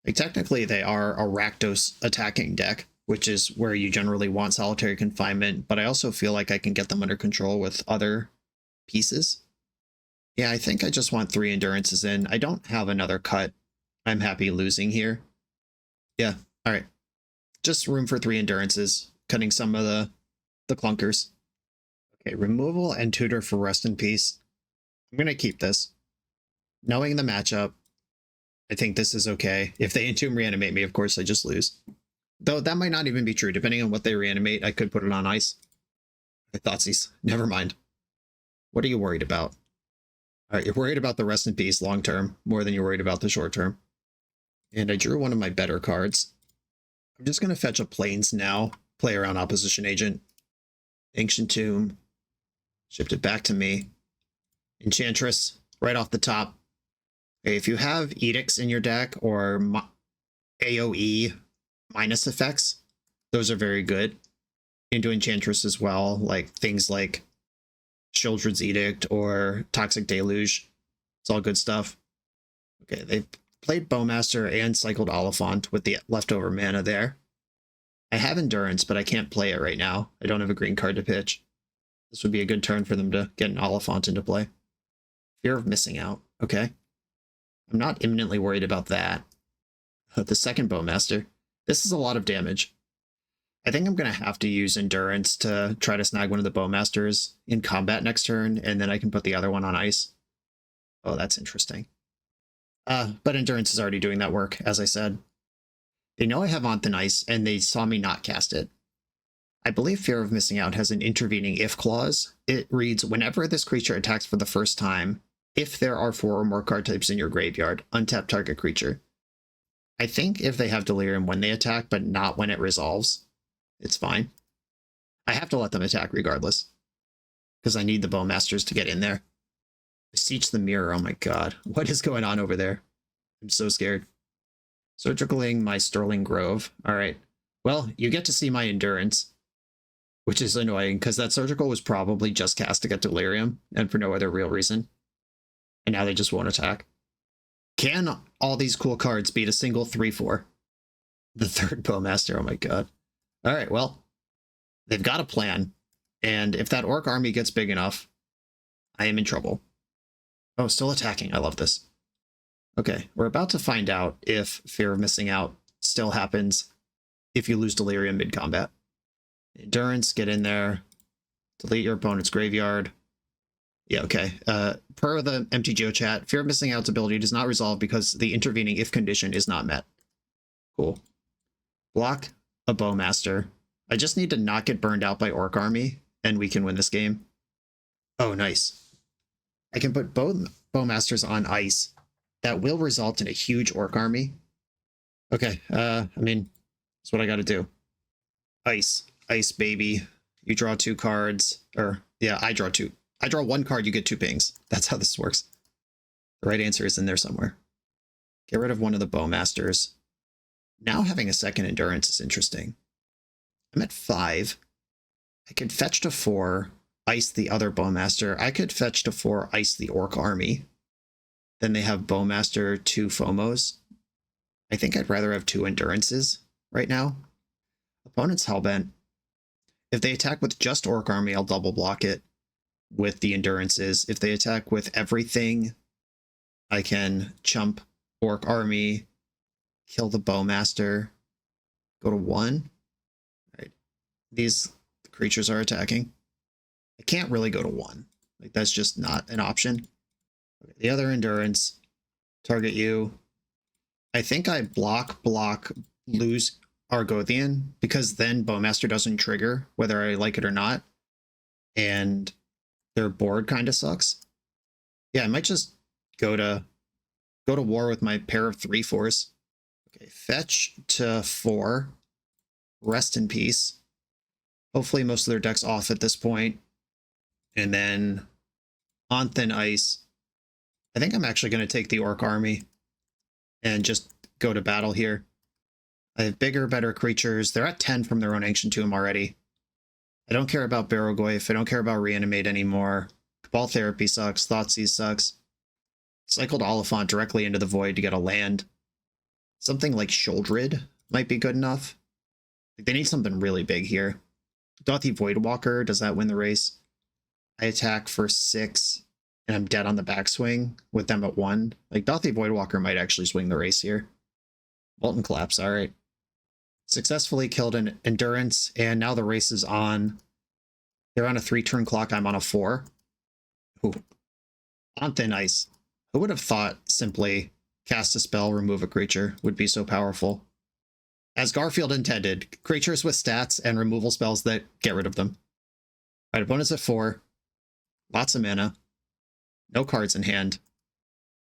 Like, technically, they are a Rakdos attacking deck, which is where you generally want Solitary Confinement, but I also feel like I can get them under control with other pieces. Yeah, I think I just want 3 Endurances in. I don't have another cut. I'm happy losing here. Yeah, all right. Just room for 3 Endurances, cutting some of the clunkers. Okay, removal and tutor for Rest in Peace. I'm going to keep this. Knowing the matchup, I think this is okay. If they Entomb reanimate me, of course, I just lose. Though that might not even be true. Depending on what they reanimate, I could put it on ice. Thoughtseize. Never mind. What are you worried about? All right, you're worried about the Rest in Peace long term, more than you're worried about the short term. And I drew one of my better cards. I'm just going to fetch a Plains now, play around Opposition Agent. Ancient Tomb. Shift it back to me. Enchantress, right off the top. Okay, if you have Edicts in your deck or AoE minus effects, those are very good. Into Enchantress as well, like things like Children's Edict or Toxic Deluge. It's all good stuff. Okay, they played Bowmaster and cycled Oliphant with the leftover mana there. I have Endurance, but I can't play it right now. I don't have a green card to pitch. This would be a good turn for them to get an Oliphant into play. Fear of missing out. Okay. I'm not imminently worried about that. The second Bowmaster. This is a lot of damage. I think I'm going to have to use Endurance to try to snag one of the Bowmasters in combat next turn, and then I can put the other one on ice. Oh, that's interesting. But Endurance is already doing that work, as I said. They know I have on thin ice, and they saw me not cast it. I believe Fear of Missing Out has an intervening if clause. It reads, whenever this creature attacks for the first time, if there are 4 or more card types in your graveyard, untap target creature. I think if they have Delirium when they attack, but not when it resolves, it's fine. I have to let them attack regardless, because I need the Bowmasters to get in there. Beseech the Mirror, oh my god. What is going on over there? I'm so scared. Surgicaling my Sterling Grove. Alright. Well, you get to see my Endurance, which is annoying, because that Surgical was probably just cast to get Delirium, and for no other real reason. And now they just won't attack. Can all these cool cards beat a single 3/4? The third Bowmaster, oh my god. Alright, well, they've got a plan, and if that Orc army gets big enough, I am in trouble. Oh, still attacking, I love this. Okay, we're about to find out if Fear of Missing Out still happens if you lose Delirium mid-combat. Endurance, get in there, delete your opponent's graveyard. Yeah, okay. Per the MTG chat, Fear of Missing Out's ability does not resolve because the intervening if condition is not met. Cool. Block a Bowmaster. I just need to not get burned out by Orc Army, and we can win this game. Oh, nice. I can put both Bowmasters on ice. That will result in a huge Orc Army. Okay, I mean, that's what I gotta do. Ice. Ice, baby. You draw 2 cards. Or, yeah, I draw 2. I draw 1 card, you get 2 pings. That's how this works. The right answer is in there somewhere. Get rid of one of the Bowmasters. Now having a second Endurance is interesting. I'm at 5. I could fetch to 4, ice the other Bowmaster. I could fetch to 4, ice the Orc Army. Then they have Bowmaster, 2 Fomos. I think I'd rather have 2 Endurances right now. Opponent's Hellbent. If they attack with just Orc Army, I'll double block it with the Endurances. If they attack with everything, I can chump Orc Army, kill the Bowmaster, go to 1. All right. These creatures are attacking. I can't really go to 1. Like, that's just not an option. Okay, the other Endurance, target you. I think I block, lose Argothian, because then Bowmaster doesn't trigger, whether I like it or not. And their board kind of sucks. Yeah, I might just go to war with my pair of 3/4s. Okay, fetch to 4. Rest in peace. Hopefully most of their deck's off at this point. And then on thin ice, I think I'm actually going to take the Orc Army and just go to battle here. I have bigger, better creatures. They're at 10 from their own Ancient Tomb already. I don't care about Barogoyf. I don't care about Reanimate anymore. Cabal Therapy sucks. Thoughtseize sucks. Cycled Oliphant directly into the Void to get a land. Something like Sholdred might be good enough. They need something really big here. Dauthi Voidwalker, does that win the race? I attack for 6, and I'm dead on the backswing with them at 1. Like, Dauthi Voidwalker might actually swing the race here. Molten Collapse, alright. Successfully killed an Endurance, and now the race is on. They're on a 3-turn clock, I'm on a 4. Ooh. On thin ice. Who would have thought simply cast a spell, remove a creature would be so powerful? As Garfield intended, creatures with stats and removal spells that get rid of them. Alright, opponent's at 4. Lots of mana. No cards in hand.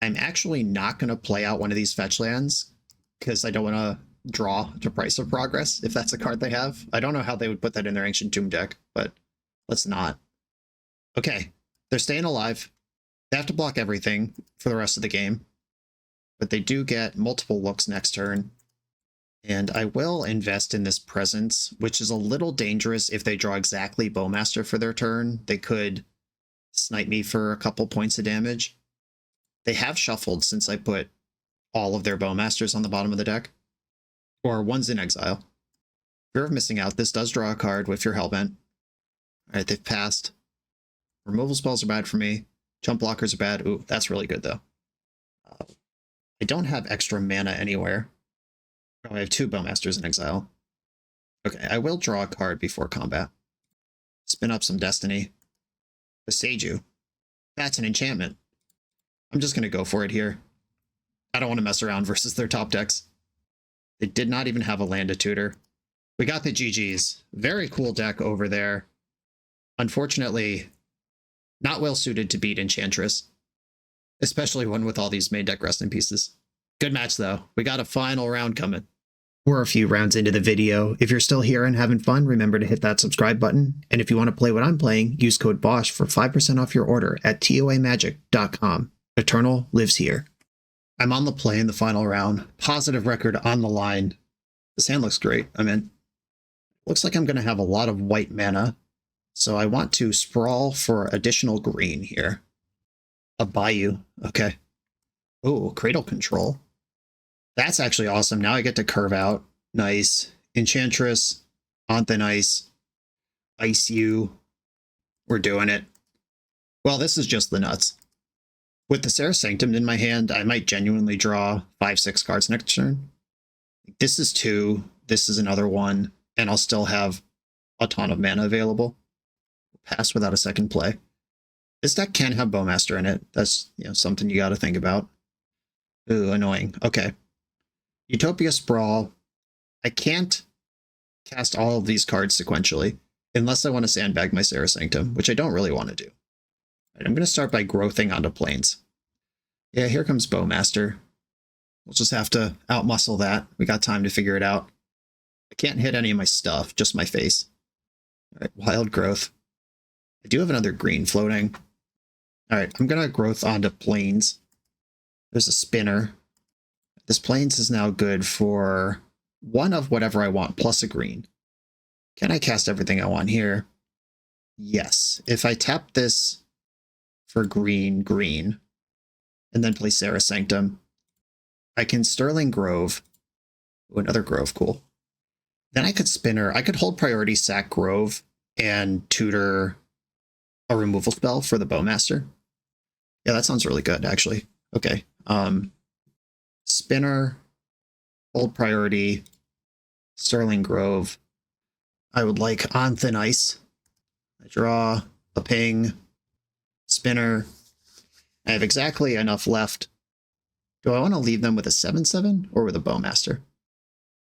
I'm actually not going to play out one of these fetch lands because I don't want to draw to Price of Progress if that's a card they have. I don't know how they would put that in their Ancient Tomb deck, but let's not. Okay, they're staying alive. They have to block everything for the rest of the game, but they do get multiple looks next turn. And I will invest in this Presence, which is a little dangerous if they draw exactly Bowmaster for their turn. They could snipe me for a couple points of damage. They have shuffled since I put all of their Bowmasters on the bottom of the deck. Or one's in exile. Fear of missing out. This does draw a card with your Hellbent. Alright, they've passed. Removal spells are bad for me. Jump blockers are bad. Ooh, that's really good though. I don't have extra mana anywhere. Oh, I have 2 Bowmasters in exile. Okay, I will draw a card before combat. Spin up some Destiny. Beseiju. That's an enchantment. I'm just going to go for it here. I don't want to mess around versus their top decks. They did not even have a Land Tutor. We got the GGs. Very cool deck over there. Unfortunately, not well suited to beat Enchantress. Especially one with all these main deck resting pieces. Good match though. We got a final round coming. We're a few rounds into the video. If you're still here and having fun, remember to hit that subscribe button. And if you want to play what I'm playing, use code BOSH for 5% off your order at toamagic.com. Eternal lives here. I'm on the play in the final round. Positive record on the line. This hand looks great. I'm in. Looks like I'm going to have a lot of white mana. So I want to sprawl for additional green here. A Bayou. Okay. Oh, Cradle Control. That's actually awesome. Now I get to curve out. Nice. Enchantress. On thin ice. Ice you. We're doing it. Well, this is just the nuts. With the Serra Sanctum in my hand, I might genuinely draw 5-6 cards next turn. This is 2. This is another 1. And I'll still have a ton of mana available. Pass without a second play. This deck can have Bowmaster in it. That's, something you got to think about. Ooh, annoying. Okay. Utopia Sprawl. I can't cast all of these cards sequentially unless I want to sandbag my Serra Sanctum, which I don't really want to do. Right, I'm going to start by growthing onto plains. Yeah, here comes Bowmaster. We'll just have to outmuscle that. We got time to figure it out. I can't hit any of my stuff, just my face. All right, Wild Growth. I do have another green floating. All right, I'm going to growth onto plains. There's a spinner. This plains is now good for 1 of whatever I want, plus a green. Can I cast everything I want here? Yes. If I tap this for green, and then play Serra Sanctum, I can Sterling Grove. Ooh, another Grove, cool. Then I could spinner. I could hold priority, sack Grove, and tutor a removal spell for the Bowmaster. Yeah, that sounds really good, actually. Okay. Spinner, hold priority, Sterling Grove. I would like On Thin Ice. I draw a ping, spinner. I have exactly enough left. Do I want to leave them with a 7/7 or with a Bowmaster?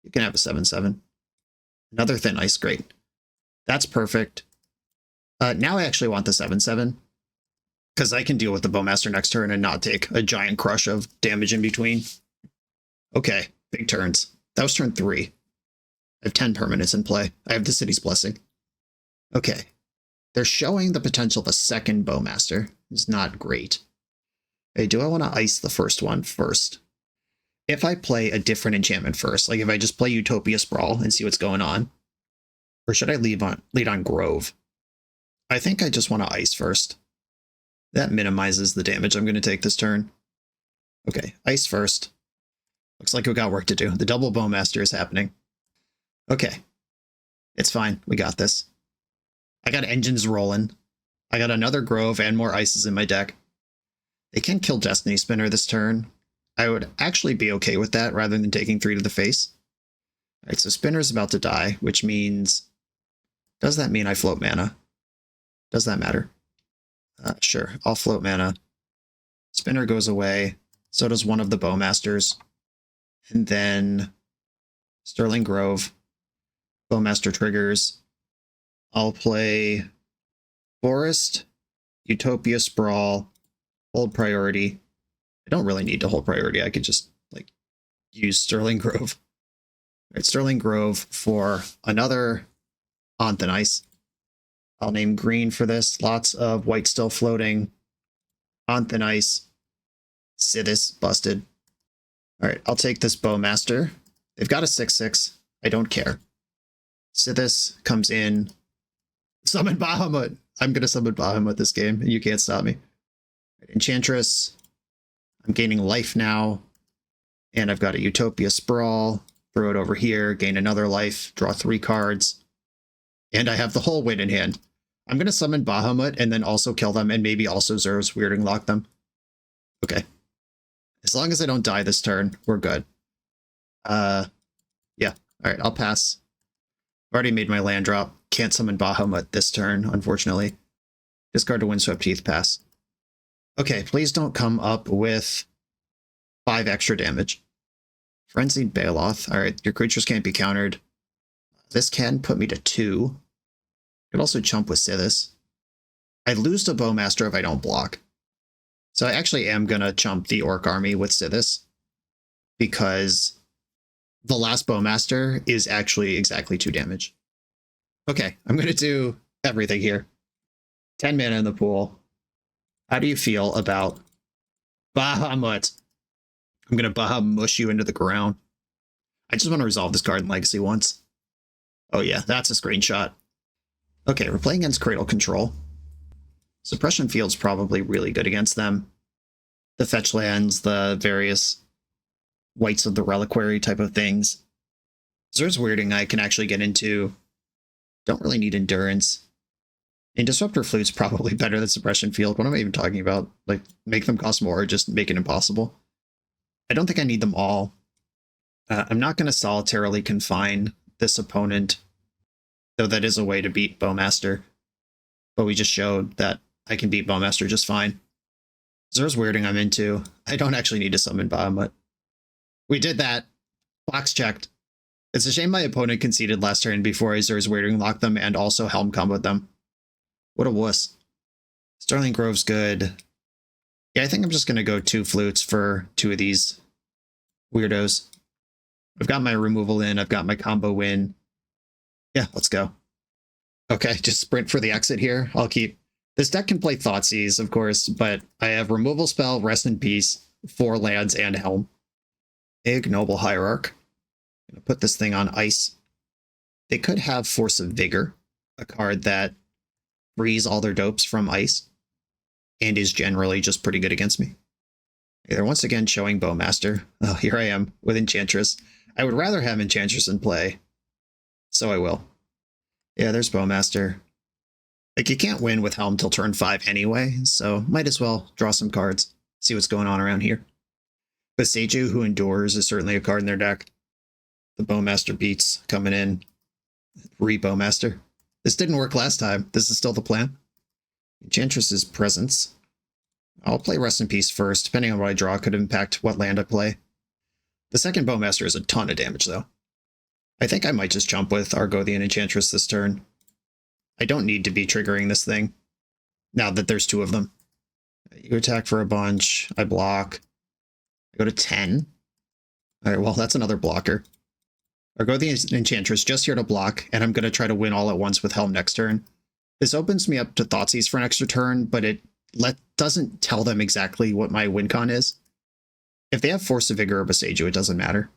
You can have a 7/7. Another Thin Ice, great. That's perfect. Now I actually want the 7/7 because I can deal with the Bowmaster next turn and not take a giant crush of damage in between. Okay, big turns. That was turn 3. I have 10 permanents in play. I have the City's Blessing. Okay. They're showing the potential of a second Bowmaster. It's not great. Hey, do I want to ice the first one first? If I play a different enchantment first, like if I just play Utopia Sprawl and see what's going on, or should I lead on Grove? I think I just want to ice first. That minimizes the damage I'm going to take this turn. Okay, ice first. Looks like we got work to do. The double Bowmaster is happening. Okay. It's fine. We got this. I got engines rolling. I got another Grove and more ices in my deck. They can kill Destiny Spinner this turn. I would actually be okay with that rather than taking 3 to the face. Alright, so Spinner's about to die, which means... Does that mean I float mana? Does that matter? Sure, I'll float mana. Spinner goes away. So does one of the Bowmasters. And then Sterling Grove. Bowmaster triggers. I'll play Forest, Utopia Sprawl, hold priority. I don't really need to hold priority. I could just use Sterling Grove. All right, Sterling Grove for another On Thin Ice. I'll name green for this. Lots of white still floating. On Thin Ice. Sithis busted. All right, I'll take this Bowmaster. They've got a 6/6. I don't care. Sithis comes in. Summon Bahamut. I'm going to summon Bahamut this game, and you can't stop me. Enchantress. I'm gaining life now. And I've got a Utopia Sprawl. Throw it over here. Gain another life. Draw 3 cards. And I have the whole win in hand. I'm going to summon Bahamut and then also kill them and maybe also Zer's Weirding Lock them. Okay. As long as I don't die this turn, we're good. Yeah. Alright, I'll pass. I've already made my land drop. Can't summon Bahamut this turn, unfortunately. Discard to Windswept Heath, pass. Okay, please don't come up with 5 extra damage. Frenzied Baloth. Alright, your creatures can't be countered. This can put me to 2. Could also chump with Sithis. I lose to Bowmaster if I don't block. So I actually am going to chump the Orc army with Sithis. Because the last Bowmaster is actually exactly 2 damage. Okay, I'm going to do everything here. 10 mana in the pool. How do you feel about Bahamut? I'm going to Bahamush you into the ground. I just want to resolve this card in Legacy once. Oh yeah, that's a screenshot. Okay, we're playing against Cradle Control. Suppression Field's probably really good against them. The fetch lands, the various Whites of the Reliquary type of things. Zer's Weirding I can actually get into. Don't really need Endurance. And Disruptor Flute's probably better than Suppression Field. What am I even talking about? Like, make them cost more or just make it impossible? I don't think I need them all. I'm not going to solitarily confine this opponent, though that is a way to beat Bowmaster. But we just showed that I can beat Bowmaster just fine. Zer's Weirding I'm into. I don't actually need to summon Bahamut. We did that. Box checked. It's a shame my opponent conceded last turn before I Zer's Weirding locked them and also Helm comboed them. What a wuss. Sterling Grove's good. Yeah, I think I'm just going to go 2 flutes for 2 of these weirdos. I've got my removal in. I've got my combo win. Yeah, let's go. Okay, just sprint for the exit here. I'll keep... This deck can play Thoughtseize, of course, but I have Removal Spell, Rest in Peace, 4 lands, and Helm. Ignoble Hierarch. I'm going to put this thing on ice. They could have Force of Vigor, a card that frees all their dopes from ice, and is generally just pretty good against me. They're once again showing Bowmaster. Oh, here I am with Enchantress. I would rather have Enchantress in play. so I will. Yeah, there's Bowmaster. Like, you can't win with Helm till turn 5 anyway, so might as well draw some cards, see what's going on around here. Beseiju, who endures, is certainly a card in their deck. The Bowmaster beats coming in. Re-Bowmaster. This didn't work last time. This is still the plan. Enchantress's Presence. I'll play Rest in Peace first. Depending on what I draw, could impact what land I play. The second Bowmaster is a ton of damage, though. I think I might just jump with Argothian Enchantress this turn. I don't need to be triggering this thing, now that there's 2 of them. You attack for a bunch. I block. I go to 10. All right, well, that's another blocker. Argothian Enchantress just here to block, and I'm going to try to win all at once with Helm next turn. This opens me up to Thoughtseize for an extra turn, but it doesn't tell them exactly what my win con is. If they have Force of Vigor or Beseiju, it doesn't matter.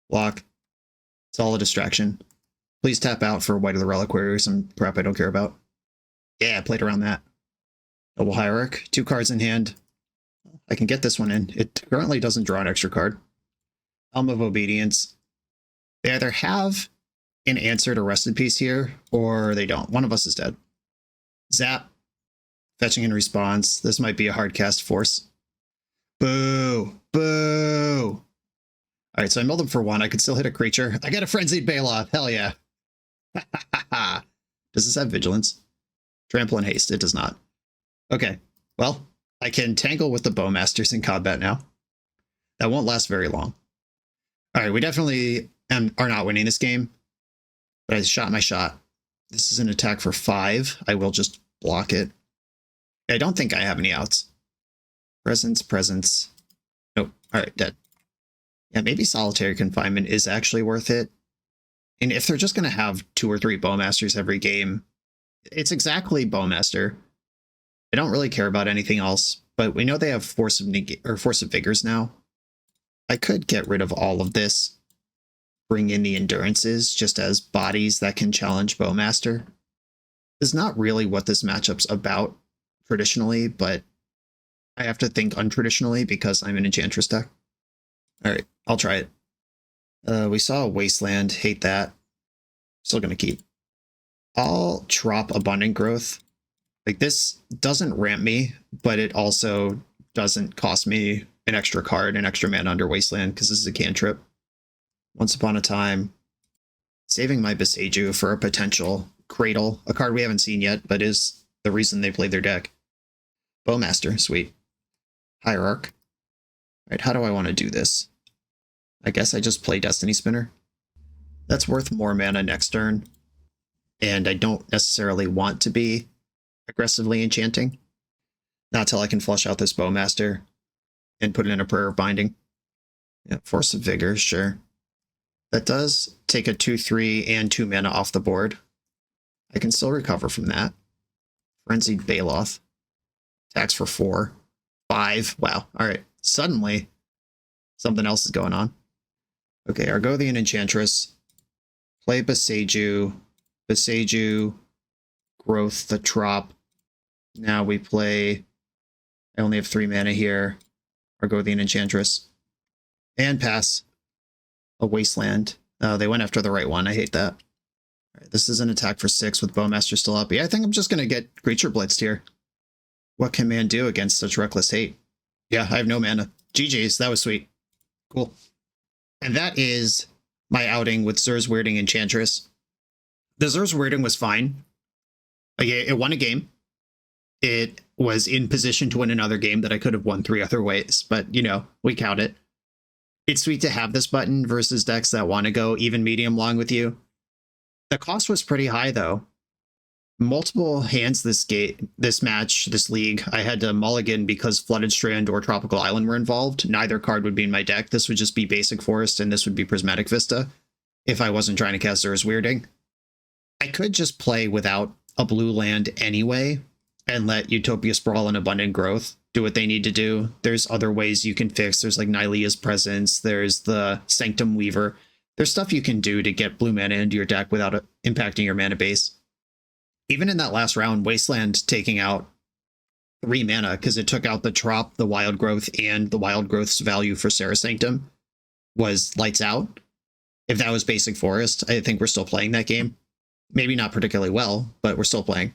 Block. It's all a distraction. Please tap out for White of the Reliquary or some crap I don't care about. Yeah, I played around that. Double Hierarch, 2 cards in hand. I can get this one in. It currently doesn't draw an extra card. Helm of Obedience. They either have an answer to Rest in Peace here, or they don't. One of us is dead. Zap. Fetching in response. This might be a hard cast force. Boo! Boo! Alright, so I milled him for 1. I could still hit a creature. I get a Frenzied Baloth. Hell yeah. Does this have Vigilance? Trample and Haste. It does not. Okay. Well, I can tangle with the Bowmasters in combat now. That won't last very long. Alright, we definitely are not winning this game. But I shot my shot. This is an attack for 5. I will just block it. I don't think I have any outs. Presence. Nope. Alright, dead. Yeah, maybe Solitary Confinement is actually worth it. And if they're just going to have 2 or 3 Bowmasters every game, it's exactly Bowmaster. I don't really care about anything else, but we know they have Force of Vigors now. I could get rid of all of this, bring in the Endurances just as bodies that can challenge Bowmaster. It's not really what this matchup's about traditionally, but I have to think untraditionally because I'm an Enchantress deck. Alright, I'll try it. We saw a Wasteland, hate that. Still gonna keep. I'll drop Abundant Growth. Like, this doesn't ramp me, but it also doesn't cost me an extra card, an extra mana under Wasteland, because this is a cantrip. Once Upon a Time. Saving my Beseiju for a potential Cradle, a card we haven't seen yet, but is the reason they played their deck. Bowmaster, sweet. Hierarch. Alright, how do I want to do this? I guess I just play Destiny Spinner. That's worth more mana next turn. And I don't necessarily want to be aggressively enchanting. Not till I can flush out this Bowmaster and put it in a Prayer of Binding. Yeah, Force of Vigor, sure. That does take a 2/3 and 2 mana off the board. I can still recover from that. Frenzied Baloth. Attacks for 4. 5. Wow. Alright. Suddenly, something else is going on. Okay, Argothian Enchantress. Play Beseiju. Beseiju. Growth the Trop. Now we play... I only have 3 mana here. Argothian Enchantress. And pass. A Wasteland. Oh, they went after the right one. I hate that. Alright, this is an attack for 6 with Bowmaster still up. Yeah, I think I'm just going to get Creature Blitzed here. What can man do against such reckless hate? Yeah, I have no mana. GG's, that was sweet. Cool. And that is my outing with Zur's Weirding Enchantress. The Zur's Weirding was fine. Like, it won a game. It was in position to win another game that I could have won 3 other ways, but, you know, we count it. It's sweet to have this button versus decks that want to go even medium long with you. The cost was pretty high, though. Multiple hands this match, this league, I had to mulligan because Flooded Strand or Tropical Island were involved. Neither card would be in my deck. This would just be Basic Forest, and this would be Prismatic Vista if I wasn't trying to cast Zur's Weirding. I could just play without a blue land anyway and let Utopia Sprawl and Abundant Growth do what they need to do. There's other ways you can fix. There's like Nylea's Presence. There's the Sanctum Weaver. There's stuff you can do to get blue mana into your deck without impacting your mana base. Even in that last round, Wasteland taking out 3 mana because it took out the Trop, the Wild Growth, and the Wild Growth's value for Serra Sanctum was lights out. If that was Basic Forest, I think we're still playing that game. Maybe not particularly well, but we're still playing.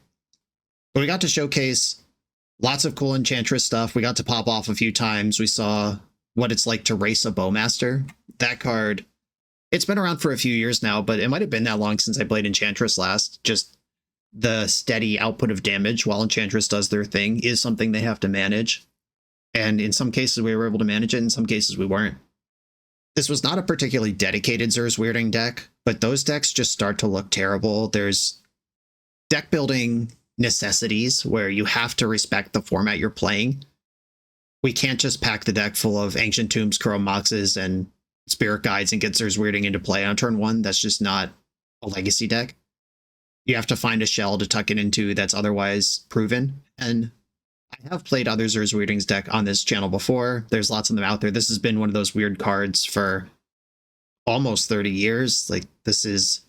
But we got to showcase lots of cool Enchantress stuff. We got to pop off a few times. We saw what it's like to race a Bowmaster. That card, it's been around for a few years now, but it might have been that long since I played Enchantress last. Just the steady output of damage while Enchantress does their thing is something they have to manage. And in some cases we were able to manage it, in some cases we weren't. This was not a particularly dedicated Zur's Weirding deck, but those decks just start to look terrible. There's deck building necessities where you have to respect the format you're playing. We can't just pack the deck full of Ancient Tombs, Chrome Moxes, and Spirit Guides and get Zur's Weirding into play on turn one. That's just not a Legacy deck. You have to find a shell to tuck it into that's otherwise proven. And I have played other Zur's Weirding's deck on this channel before. There's lots of them out there. This has been one of those weird cards for almost 30 years. Like, this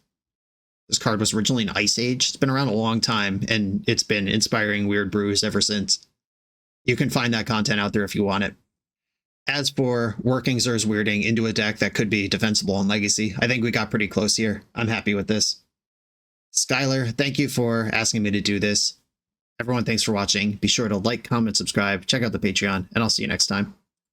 card was originally in Ice Age. It's been around a long time, and it's been inspiring weird brews ever since. You can find that content out there if you want it. As for working Zur's Weirding into a deck that could be defensible in Legacy, I think we got pretty close here. I'm happy with this. Skylar, thank you for asking me to do this. Everyone, thanks for watching. Be sure to like, comment, subscribe, check out the Patreon, and I'll see you next time.